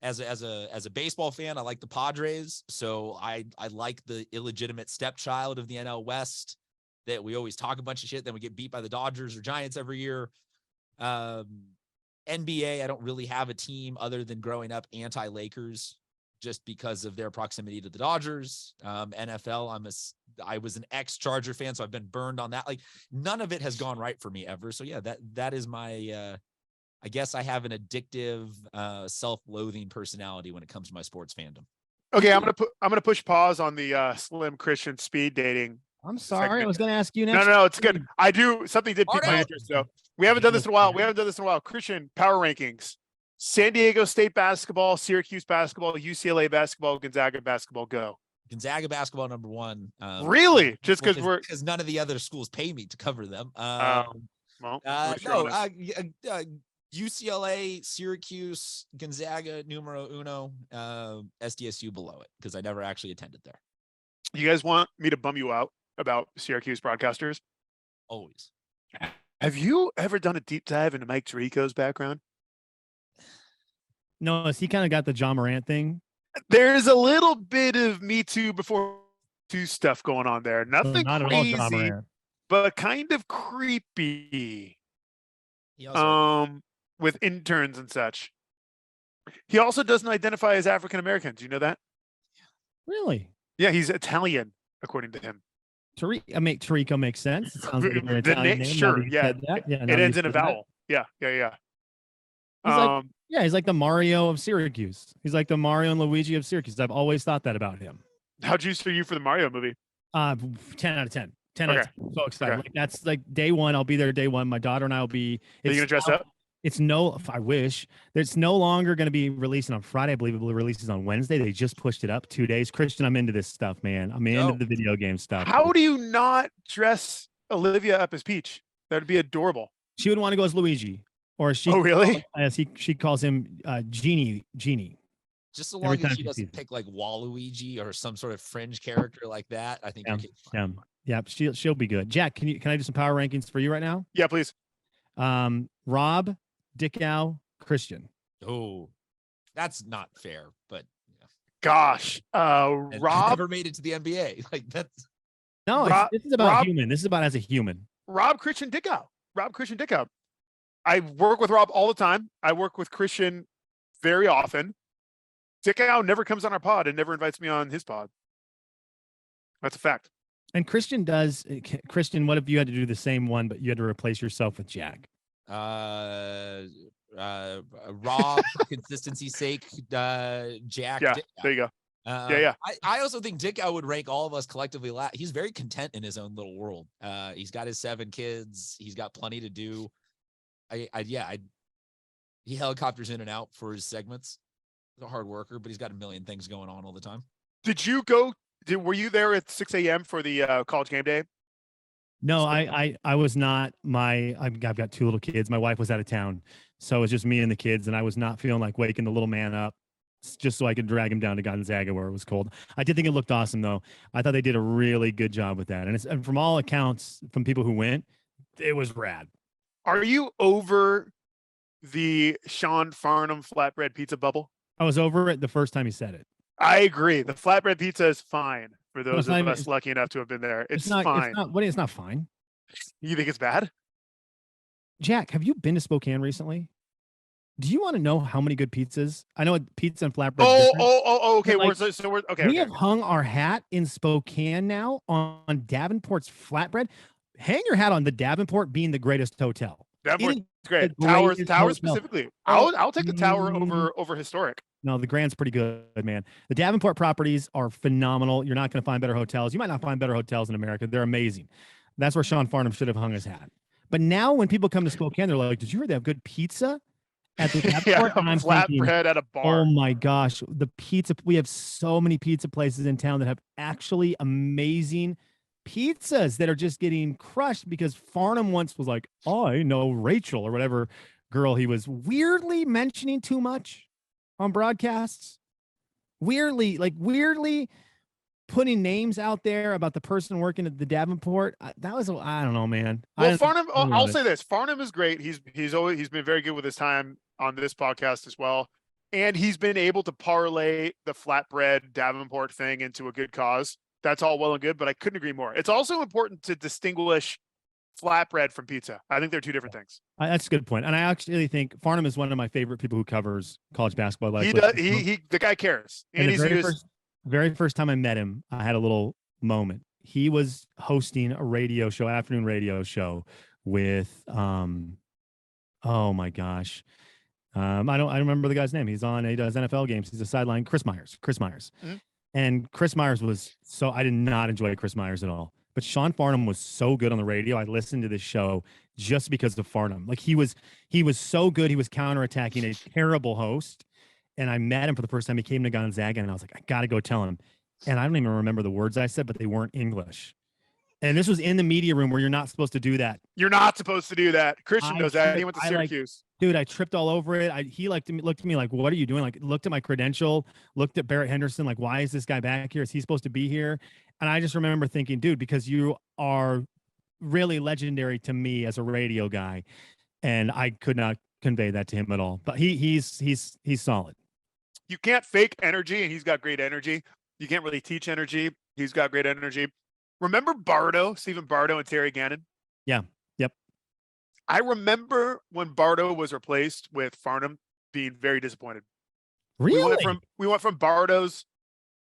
As a baseball fan, I like the Padres, so I like the illegitimate stepchild of the NL West that we always talk a bunch of shit, then we get beat by the Dodgers or Giants every year. NBA, I don't really have a team other than growing up anti-Lakers just because of their proximity to the Dodgers. NFL, I was an ex-Charger fan, so I've been burned on that. Like, none of it has gone right for me ever. So yeah, that is my I guess I have an addictive, self-loathing personality when it comes to my sports fandom. Okay, I'm gonna push pause on the Slim Christian speed dating. I'm sorry, segment. I was going to ask you next. No, it's good. I do something did pique my interest though. We haven't done this in a while. Christian, power rankings: San Diego State basketball, Syracuse basketball, UCLA basketball, Gonzaga basketball. Go. Gonzaga basketball number 1. Really? Just because none of the other schools pay me to cover them. UCLA, Syracuse, Gonzaga, numero uno, SDSU below it, because I never actually attended there. You guys want me to bum you out about Syracuse broadcasters? Always. Have you ever done a deep dive into Mike Tirico's background? No, he kind of got the John Morant thing. There's a little bit of Me Too before Too stuff going on there. Nothing not crazy, at all John Morant, but kind of creepy. With interns and such. He also doesn't identify as African American. Do you know that? Really? Yeah, he's Italian, according to him. Tirico makes sense. It sounds like an Italian name. Sure, yeah. It ends in a vowel. Yeah. He's like the Mario of Syracuse. He's like the Mario and Luigi of Syracuse. I've always thought that about him. How juiced are you for the Mario movie? 10 out of 10. 10 out of 10. So excited. Okay. Like, that's like day one. I'll be there day one. My daughter and I will be. Are you gonna dress up? I wish. It's no longer going to be releasing on Friday. I believe it releases on Wednesday. They just pushed it up 2 days. Christian, I'm into this stuff, man. I'm into the video game stuff. How do you not dress Olivia up as Peach? That'd be adorable. She would want to go as Luigi, or she. Oh, really? As she calls him, Genie. Just so long as she doesn't pick like Waluigi or some sort of fringe character like that, I think. Yeah. She'll be good. Jack, can I do some power rankings for you right now? Yeah, please. Rob, Dickow, Christian. Oh, that's not fair, but yeah. Gosh, Rob never made it to the NBA. Like that's this is about Rob, human. This is about as a human. Rob Christian Dickow. I work with Rob all the time. I work with Christian very often. Dickow never comes on our pod and never invites me on his pod. That's a fact. And Christian, what if you had to do the same one, but you had to replace yourself with Jack? Raw for consistency's sake, Jack. Yeah, there you go. Yeah. I also think Ditka would rank all of us collectively. He's very content in his own little world. He's got his 7 kids. He's got plenty to do. He helicopters in and out for his segments. He's a hard worker, but he's got a million things going on all the time. Were you there at 6 a.m. for the college game day? No, I was not. I've got 2 little kids. My wife was out of town, so it was just me and the kids, and I was not feeling like waking the little man up just so I could drag him down to Gonzaga where it was cold. I did think it looked awesome, though. I thought they did a really good job with that, and from all accounts, from people who went, it was rad. Are you over the Sean Farnham flatbread pizza bubble? I was over it the first time he said it. I agree. The flatbread pizza is fine for those of us lucky enough to have been there. It's fine. It's not fine. You think it's bad? Jack, have you been to Spokane recently? Do you want to know how many good pizzas? I know pizza and flatbread. Okay. We have hung our hat in Spokane now on Davenport's flatbread. Hang your hat on the Davenport being the greatest hotel. Davenport's great. Tower specifically. I'll take the Tower over Historic. No, the Grand's pretty good, man. The Davenport properties are phenomenal. You're not going to find better hotels. You might not find better hotels in America. They're amazing. That's where Sean Farnham should have hung his hat. But now when people come to Spokane, they're like, did you hear they have good pizza at the Davenport? Flatbread at a bar. Oh my gosh. The pizza. We have so many pizza places in town that have actually amazing pizzas that are just getting crushed because Farnham once was like, oh, I know Rachel or whatever girl he was weirdly mentioning too much on broadcasts, weirdly putting names out there about the person working at the Davenport. That was, I don't know, man. Well, Farnham, I'll say this. Farnham is great. He's been very good with his time on this podcast as well. And he's been able to parlay the flatbread Davenport thing into a good cause. That's all well and good, but I couldn't agree more. It's also important to distinguish flatbread from pizza. I think they're 2 different things. That's a good point. And I actually think Farnham is one of my favorite people who covers college basketball. The guy cares. And the very first time I met him, I had a little moment. He was hosting a afternoon radio show with, oh my gosh. I don't remember the guy's name. He does NFL games. He's a sideline, Chris Myers. Mm-hmm. And Chris Myers I did not enjoy Chris Myers at all. But Sean Farnham was so good on the radio. I listened to this show just because of Farnham. Like he was so good. He was counterattacking a terrible host. And I met him for the first time. He came to Gonzaga, and I was like, I got to go tell him. And I don't even remember the words I said, but they weren't English. And this was in the media room where you're not supposed to do that. You're not supposed to do that. Christian does that. He went to Syracuse. Dude, I tripped all over it. He looked at me like, what are you doing? Like, looked at my credential, looked at Barrett Henderson, like, why is this guy back here? Is he supposed to be here? And I just remember thinking, dude, because you are really legendary to me as a radio guy. And I could not convey that to him at all. But he's solid. You can't fake energy, and he's got great energy. You can't really teach energy. He's got great energy. Remember Stephen Bardo and Terry Gannon? Yeah. Yep. I remember when Bardo was replaced with Farnham being very disappointed. Really? We went from Bardo's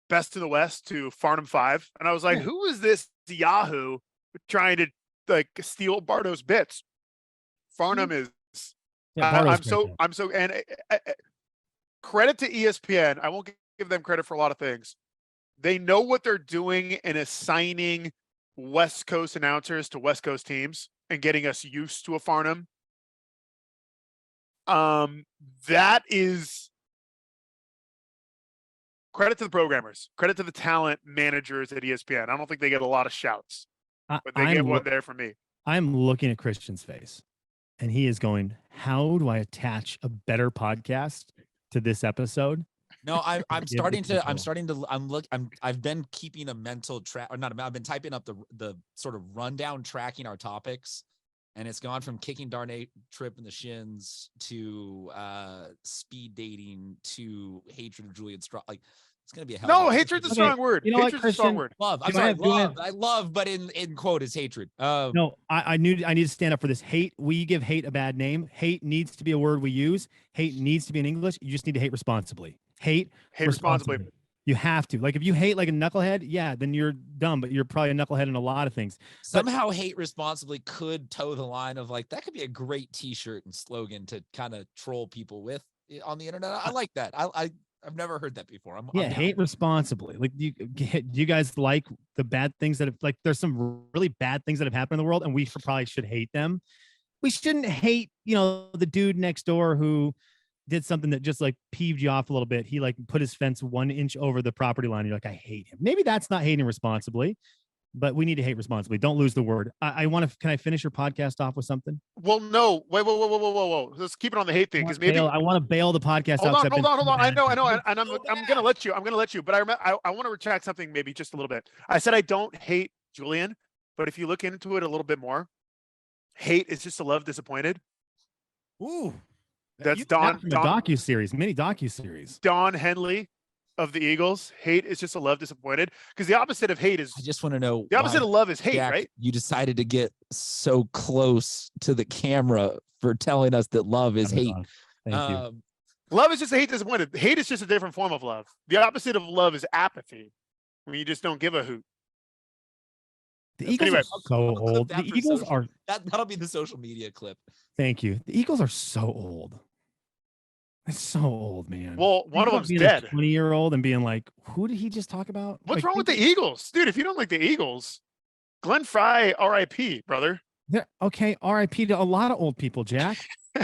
Best in the West to Farnham 5. And I was like, who is this Yahoo trying to like steal Bardo's bits? Farnham is, credit to ESPN. I won't give them credit for a lot of things. They know what they're doing in assigning West Coast announcers to West Coast teams and getting us used to a Farnham. That is credit to the programmers, credit to the talent managers at ESPN. I don't think they get a lot of shouts, but they get one there from me. I'm looking at Christian's face, and he is going, how do I attach a better podcast to this episode? No, I've been keeping a mental track, or not. I've been typing up the sort of rundown, tracking our topics, and it's gone from kicking Darnay Tripp in the shins to speed dating to hatred of Julian Straw. Like, it's gonna be a hell. No, hatred's a strong word. You know hatred's what, a strong word. Love. I'm sorry, love. I love, but in quote is hatred. No, I need to stand up for this. Hate. We give hate a bad name. Hate needs to be a word we use. Hate needs to be in English. You just need to hate responsibly. Hate responsibly. You have to. Like if you hate like a knucklehead, yeah, then you're dumb, but you're probably a knucklehead in a lot of things. Somehow hate responsibly could toe the line of like, that could be a great t-shirt and slogan to kind of troll people with on the internet. I like that. I've never heard that before. I'm down. Hate responsibly. Like do you guys like the bad things that have like there's some really bad things that have happened in the world and we probably should hate them. We shouldn't hate, the dude next door who did something that just like peeved you off a little bit. He like put his fence 1 inch over the property line. You're like, I hate him. Maybe that's not hating responsibly, but we need to hate responsibly. Don't lose the word. Can I finish your podcast off with something? Well, no, whoa. Let's keep it on the hate thing. Cause maybe I want to bail the podcast out. Hold on. I know. And I'm going to let you, but I want to retract something maybe just a little bit. I said, I don't hate Julian, but if you look into it a little bit more, hate is just a love disappointed. Ooh. That's Don docuseries, mini docuseries. Don Henley of the Eagles. Hate is just a love disappointed, because the opposite of hate is. I just want to know the opposite of love is hate, Jack, right? You decided to get so close to the camera for telling us that love is hate. Thank you. Love is just a hate disappointed. Hate is just a different form of love. The opposite of love is apathy, when you just don't give a hoot. The Eagles are so old. The Eagles are. That'll be the social media clip. Thank you. The Eagles are so old. It's so old, man. Well, one of them's dead. 20-year-old and being like, who did he just talk about? What's wrong with the Eagles? Dude, if you don't like the Eagles, Glenn Fry, R.I.P., brother. Yeah, okay, R.I.P. to a lot of old people, Jack.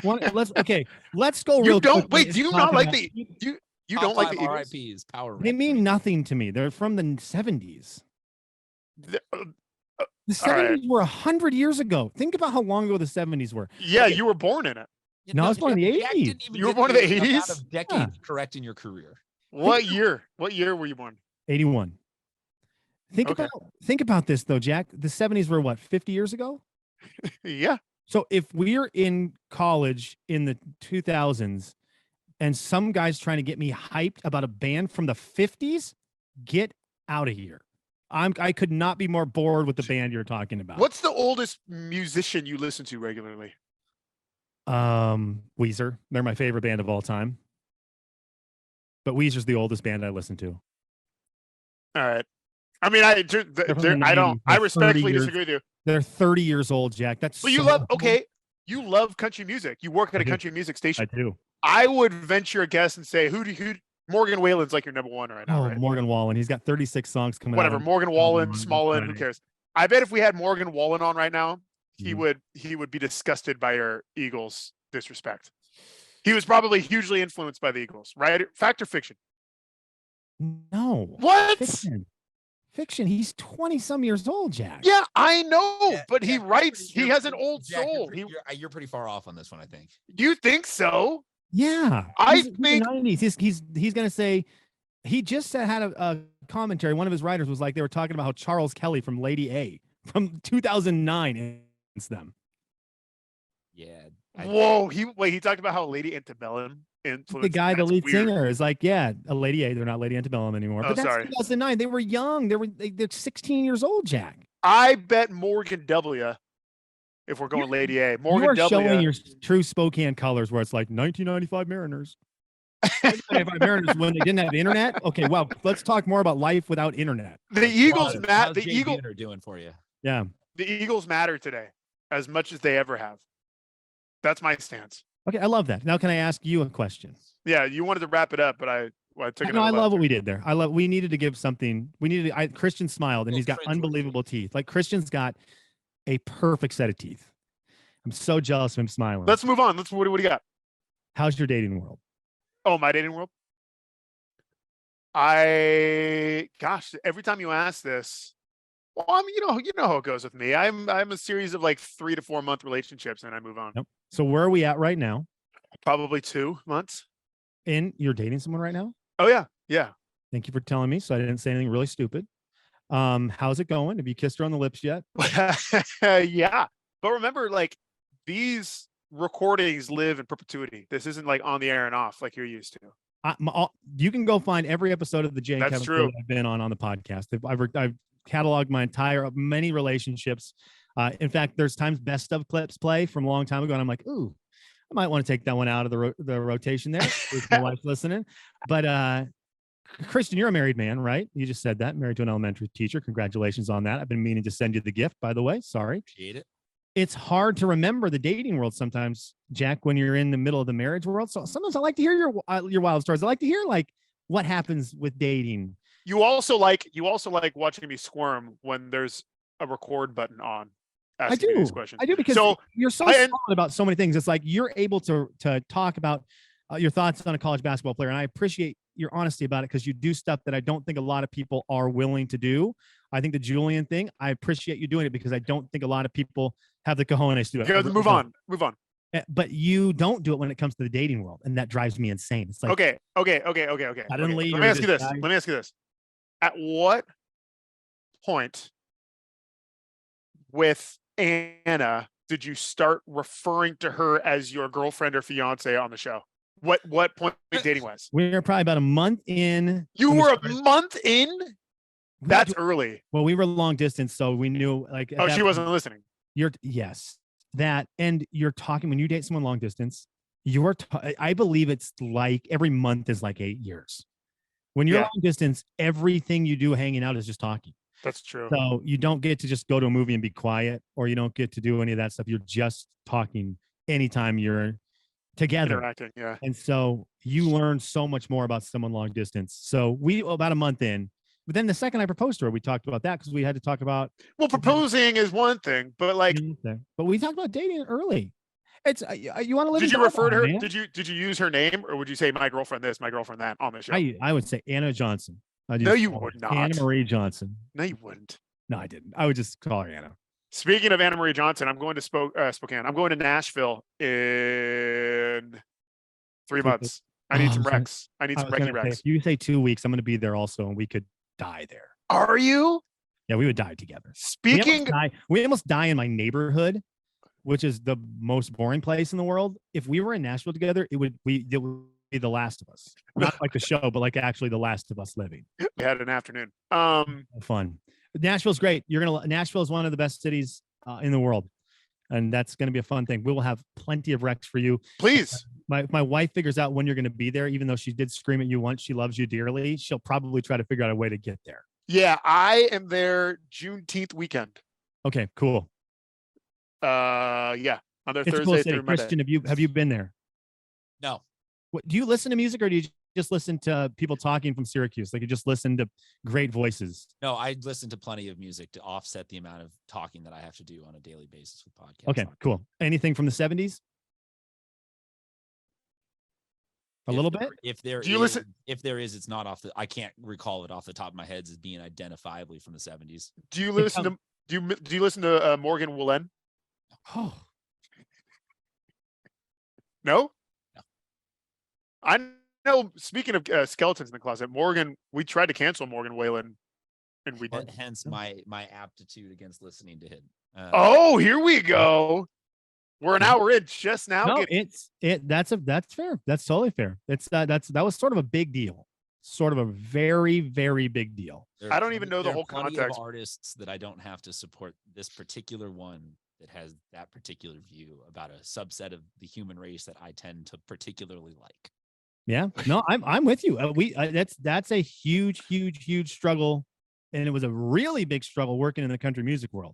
Let's go real quick. Do you not like the you don't like the Eagles? R.I.P.'s power. They mean nothing to me. They're from the 70s. The 70s were 100 years ago. Think about how long ago the 70s were. Yeah, you were born in it. No, I was born in the 80s. You were born in the 80s? Decades correct in your career. What year? What year were you born? 81. Think about this though, Jack. The 70s were what, 50 years ago? Yeah. So if we're in college in the 2000s and some guy's trying to get me hyped about a band from the 50s, get out of here. I could not be more bored with the band you're talking about. What's the oldest musician you listen to regularly? Weezer. They're my favorite band of all time. But Weezer's the oldest band I listen to. All right. I mean, I respectfully disagree with you. They're 30 years old, Jack. That's well, you love country music. You work at a country music station. I do. I would venture a guess and say who Morgan Wallen's like your number one right now. Oh, right? Morgan Wallen. He's got 36 songs coming out. Whatever. Morgan Wallen, Smallin, who cares? I bet if we had Morgan Wallen on right now, he would be disgusted by your Eagles disrespect. He was probably hugely influenced by the Eagles, right? Fact or fiction? No. What? Fiction. He's 20-some years old, Jack. Yeah, I know, but he writes. He has an old Jack, soul. You're pretty far off on this one, I think. Do you think so? Yeah, I think 90s. He's gonna say. He just had a commentary. One of his writers was like, they were talking about how Charles Kelly from Lady A from 2009 influenced them. Yeah. Whoa. He talked about how Lady Antebellum influenced the guy, the lead weird. singer, is like, yeah, a Lady A. They're not Lady Antebellum anymore. Oh, but that's sorry. 2009. They were young. They're 16 years old, Jack. I bet Morgan W. If we're going Lady A, Morgan you are W. showing your true Spokane colors, where it's like 1995 Mariners. 1995 Mariners when they didn't have internet. Okay, well, let's talk more about life without internet. The Eagles matter. The Eagles are doing for you. Yeah, the Eagles matter today as much as they ever have. That's my stance. Okay, I love that. Now, can I ask you a question? Yeah, you wanted to wrap it up, but I took it. No, I love what we did there. We needed to give something. Christian smiled, and he's got unbelievable teeth. Like Christian's got a perfect set of teeth. I'm so jealous of him smiling. Let's move on. What do you got? How's your dating world? Oh, my dating world? Every time you ask this, well, I mean, you know how it goes with me. I'm a series of like 3 to 4 month relationships, and I move on. Yep. So where are we at right now? Probably 2 months. And you're dating someone right now? Oh yeah, yeah. Thank you for telling me, so I didn't say anything really stupid. How's it going? Have you kissed her on the lips yet? Yeah, but remember, like, these recordings live in perpetuity. This isn't like on the air and off like you're used to. You can go find every episode of the Jay and Kevin Show I've been on the podcast. I've cataloged my many relationships. In fact, there's times best of clips play from a long time ago, and I'm like, ooh, I might want to take that one out of the rotation there. If my wife's listening, but Christian, you're a married man, right? You just said that. Married to an elementary teacher. Congratulations on that. I've been meaning to send you the gift, by the way. Sorry. Appreciate it. It's hard to remember the dating world sometimes, Jack, when you're in the middle of the marriage world. So sometimes I like to hear your wild stories. I like to hear like what happens with dating. You also like watching me squirm when there's a record button on. I do. These questions. I do, because you're so solid about so many things. It's like you're able to talk about your thoughts on a college basketball player, and I appreciate your honesty about it, because you do stuff that I don't think a lot of people are willing to do. I think the Julian thing, I appreciate you doing it, because I don't think a lot of people have the cojones to do it. Okay, move on. But you don't do it when it comes to the dating world, and that drives me insane. It's like, okay. Suddenly, Let me ask you this. At what point with Anna did you start referring to her as your girlfriend or fiance on the show? What point dating was? We were probably about a month in. You were a month in? That's early. Well, we were long distance, so we knew like. Oh, she wasn't listening. Yes, that, and you're talking when you date someone long distance. I believe it's like every month is like 8 years. When you're long distance, everything you do hanging out is just talking. That's true. So you don't get to just go to a movie and be quiet, or you don't get to do any of that stuff. You're just talking anytime you're together. Interacting, yeah. And so you learn so much more about someone long distance. So we about a month in, but then the second I proposed to her, we talked about that, because we had to talk about. Well, proposing is one thing, but like, but we talked about dating early. It's you want to live. Did you refer to her? Man? Did you use her name, or would you say my girlfriend this, my girlfriend that on the show? I would say Anna Johnson. No, you would not. Anna Marie Johnson. No, you wouldn't. No, I didn't. I would just call her Anna. Speaking of Anna Marie Johnson, I'm going to Spokane. I'm going to Nashville in 3 months. I need some recs. I need some recce recs. If you say 2 weeks, I'm going to be there also, and we could die there. Are you? Yeah, we would die together. Speaking, we almost die in my neighborhood, which is the most boring place in the world. If we were in Nashville together, it would be The Last of Us. Not like the show, but like actually The Last of Us living. We had an afternoon. Fun. Nashville's great. Nashville is one of the best cities in the world, and that's going to be a fun thing. We will have plenty of recs for you. Please. My wife figures out when you're going to be there, even though she did scream at you once. She loves you dearly. She'll probably try to figure out a way to get there. Yeah, I am there Juneteenth weekend. Okay, cool. Yeah, on their it's Thursday cool city. through Monday. Christian, have you been there? No. What, do you listen to music, or do you just listen to people talking from Syracuse? Like you just listen to great voices? No, I listen to plenty of music to offset the amount of talking that I have to do on a daily basis with podcasts. Okay, cool. Anything from the 70s? A little bit. If there is, it's not off the. I can't recall it off the top of my head as being identifiably from the 70s. Do you listen to? Do you listen to Morgan Wallen? Oh, no. I know. Speaking of skeletons in the closet, we tried to cancel Morgan Wallen, and we did. Hence my aptitude against listening to him. Here we go. We're an hour in just now. No, that's fair. That's totally fair. That was sort of a big deal. Sort of a very, very big deal. I don't even know the whole context. Of artists that I don't have to support this particular one that has that particular view about a subset of the human race that I tend to particularly like. Yeah, no, I'm with you. That's a huge struggle, and it was a really big struggle working in the country music world.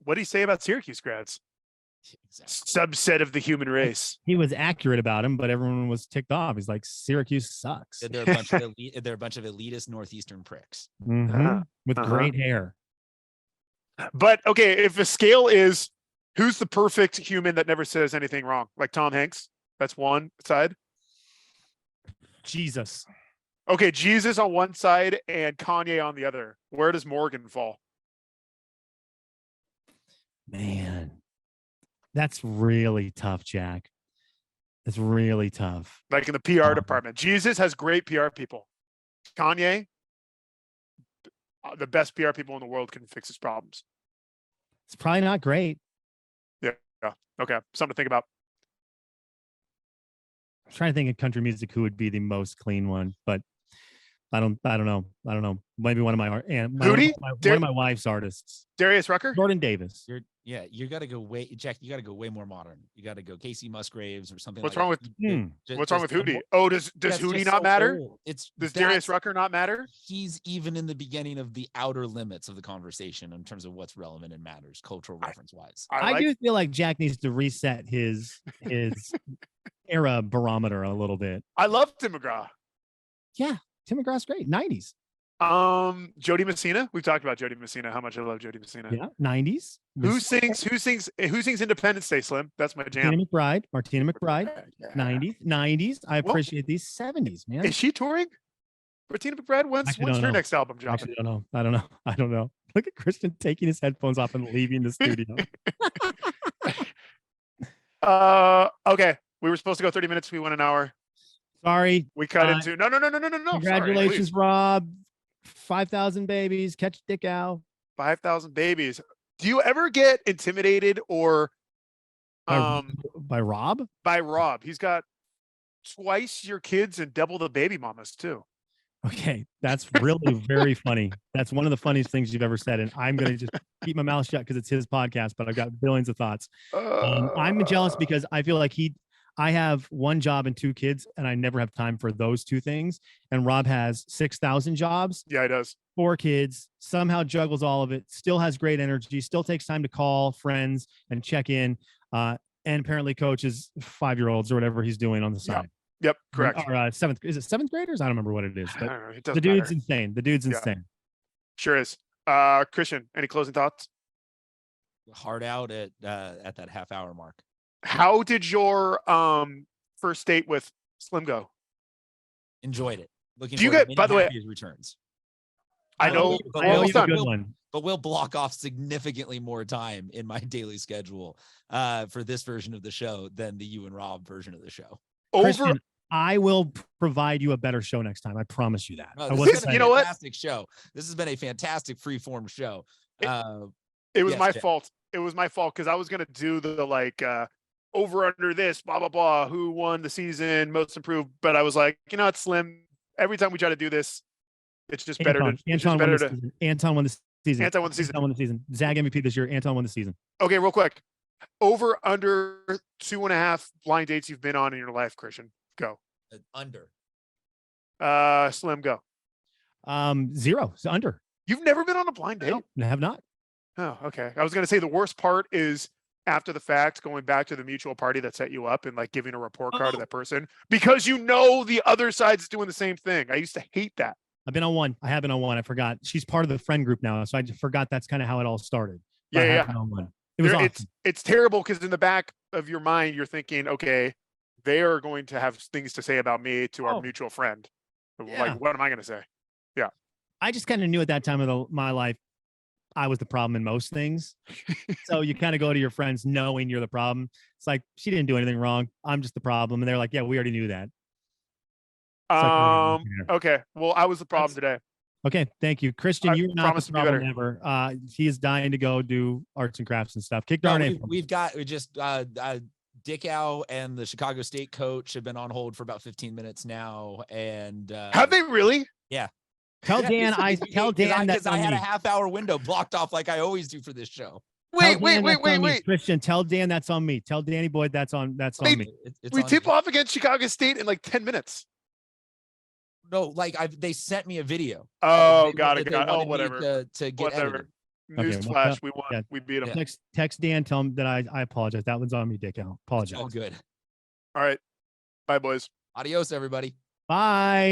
What do you say about Syracuse grads? Exactly. Subset of the human race. He was accurate about him, but everyone was ticked off. He's like, Syracuse sucks. They're a bunch of elitist northeastern pricks with great hair. But okay, if a scale is who's the perfect human that never says anything wrong, like Tom Hanks, that's one side. Jesus. Okay, Jesus on one side and Kanye on the other. Where does Morgan fall? Man. That's really tough, Jack. It's really tough. Like in the PR department. Jesus has great PR people. Kanye, the best PR people in the world, can fix his problems. It's probably not great. Yeah. Okay. Something to think about. I'm trying to think of country music who would be the most clean one, but I don't know. Maybe one of my Hootie? one of my wife's artists. Darius Rucker? Jordan Davis. You got to go Jack. You got to go way more modern. You got to go Casey Musgraves or something. What's like wrong that. with what's wrong with Hootie? Does That's Hootie just not so matter? old. Does Darius Rucker not matter? He's even in the beginning of the outer limits of the conversation in terms of what's relevant and matters, cultural reference wise. I do feel like Jack needs to reset his era barometer a little bit. I love Tim McGraw. Yeah, Tim McGraw's great. 90s. Jody Messina. We've talked about Jody Messina. How much I love Jody Messina. Yeah, 90s. Who sings Independence Day, Slim? That's my jam. Martina McBride. Yeah. 90s. I appreciate these 70s, man. Is she touring? Martina McBride, when's her next album dropping? Actually, I don't know. Look at Christian taking his headphones off and leaving the studio. Okay. We were supposed to go 30 minutes. We went an hour. Sorry. We cut into no. Congratulations, Sorry, Rob. 5,000 babies. Catch Dick Ow. 5,000 babies. Do you ever get intimidated or by Rob? By Rob. He's got twice your kids and double the baby mamas too. Okay, that's really very funny. That's one of the funniest things you've ever said, and I'm going to just keep my mouth shut because it's his podcast, but I've got billions of thoughts. I'm jealous because I feel like I have one job and 2 kids, and I never have time for those 2 things. And Rob has 6,000 jobs. Yeah, he does. 4 kids, somehow juggles all of it, still has great energy, still takes time to call friends and check in, and apparently coaches 5-year-olds or whatever he's doing on the side. Yep, correct. Or is it 7th graders? I don't remember what it is. But it the dude's insane. The dude's insane. Sure is. Christian, any closing thoughts? Hard out at that half-hour mark. How did your first date with Slim go? Enjoyed it. Looking do you forward get, by the way, his returns. I know, but we'll block off significantly more time in my daily schedule for this version of the show than the you and Rob version of the show. Christian, I will provide you a better show next time. I promise you that. You know what? Fantastic show. This has been a fantastic freeform show. It was my fault. It was my fault because I was gonna do the over under this blah blah blah. Who won the season? Most improved. But I was like, it's Slim. Every time we try to do this, it's just better to. Anton won the season. Anton won the season. Zag MVP this year. Anton won the season. Okay, real quick. Over under 2.5 blind dates you've been on in your life, Christian. Go. Under. Slim, go. 0. So under. You've never been on a blind date? I have not. Oh, okay. I was gonna say the worst part is after the fact, going back to the mutual party that set you up and giving a report card to that person because the other side's doing the same thing. I used to hate that. I've been on one. I have been on one. I forgot. She's part of the friend group now, so I just forgot that's kind of how it all started. Yeah. Been on one. It was awesome. It's terrible because in the back of your mind, you're thinking, okay, they are going to have things to say about me to our mutual friend. Yeah. What am I going to say? Yeah. I just kind of knew at that time of my life, I was the problem in most things. So you kind of go to your friends knowing you're the problem. It's like, she didn't do anything wrong. I'm just the problem. And they're like, yeah, we already knew that. Okay. Well, I was the problem today. Okay, thank you, Christian. You're not the problem ever. He is dying to go do arts and crafts and stuff. Kick Darnay. We just Dick Ow and the Chicago State coach have been on hold for about 15 minutes now, and have they really? Yeah. Tell Dan because I had a half-hour window blocked off like I always do for this show. Wait. Christian, tell Dan that's on me. Tell Danny Boyd that's on me. We tip off against Chicago State in 10 minutes. No, they sent me a video. Oh, got it. Oh, whatever. To get edited. Newsflash, we won. Yeah. We beat them. Text Dan, tell him that I apologize. That one's on me, Dick. I apologize. All good. All right. Bye, boys. Adios, everybody. Bye.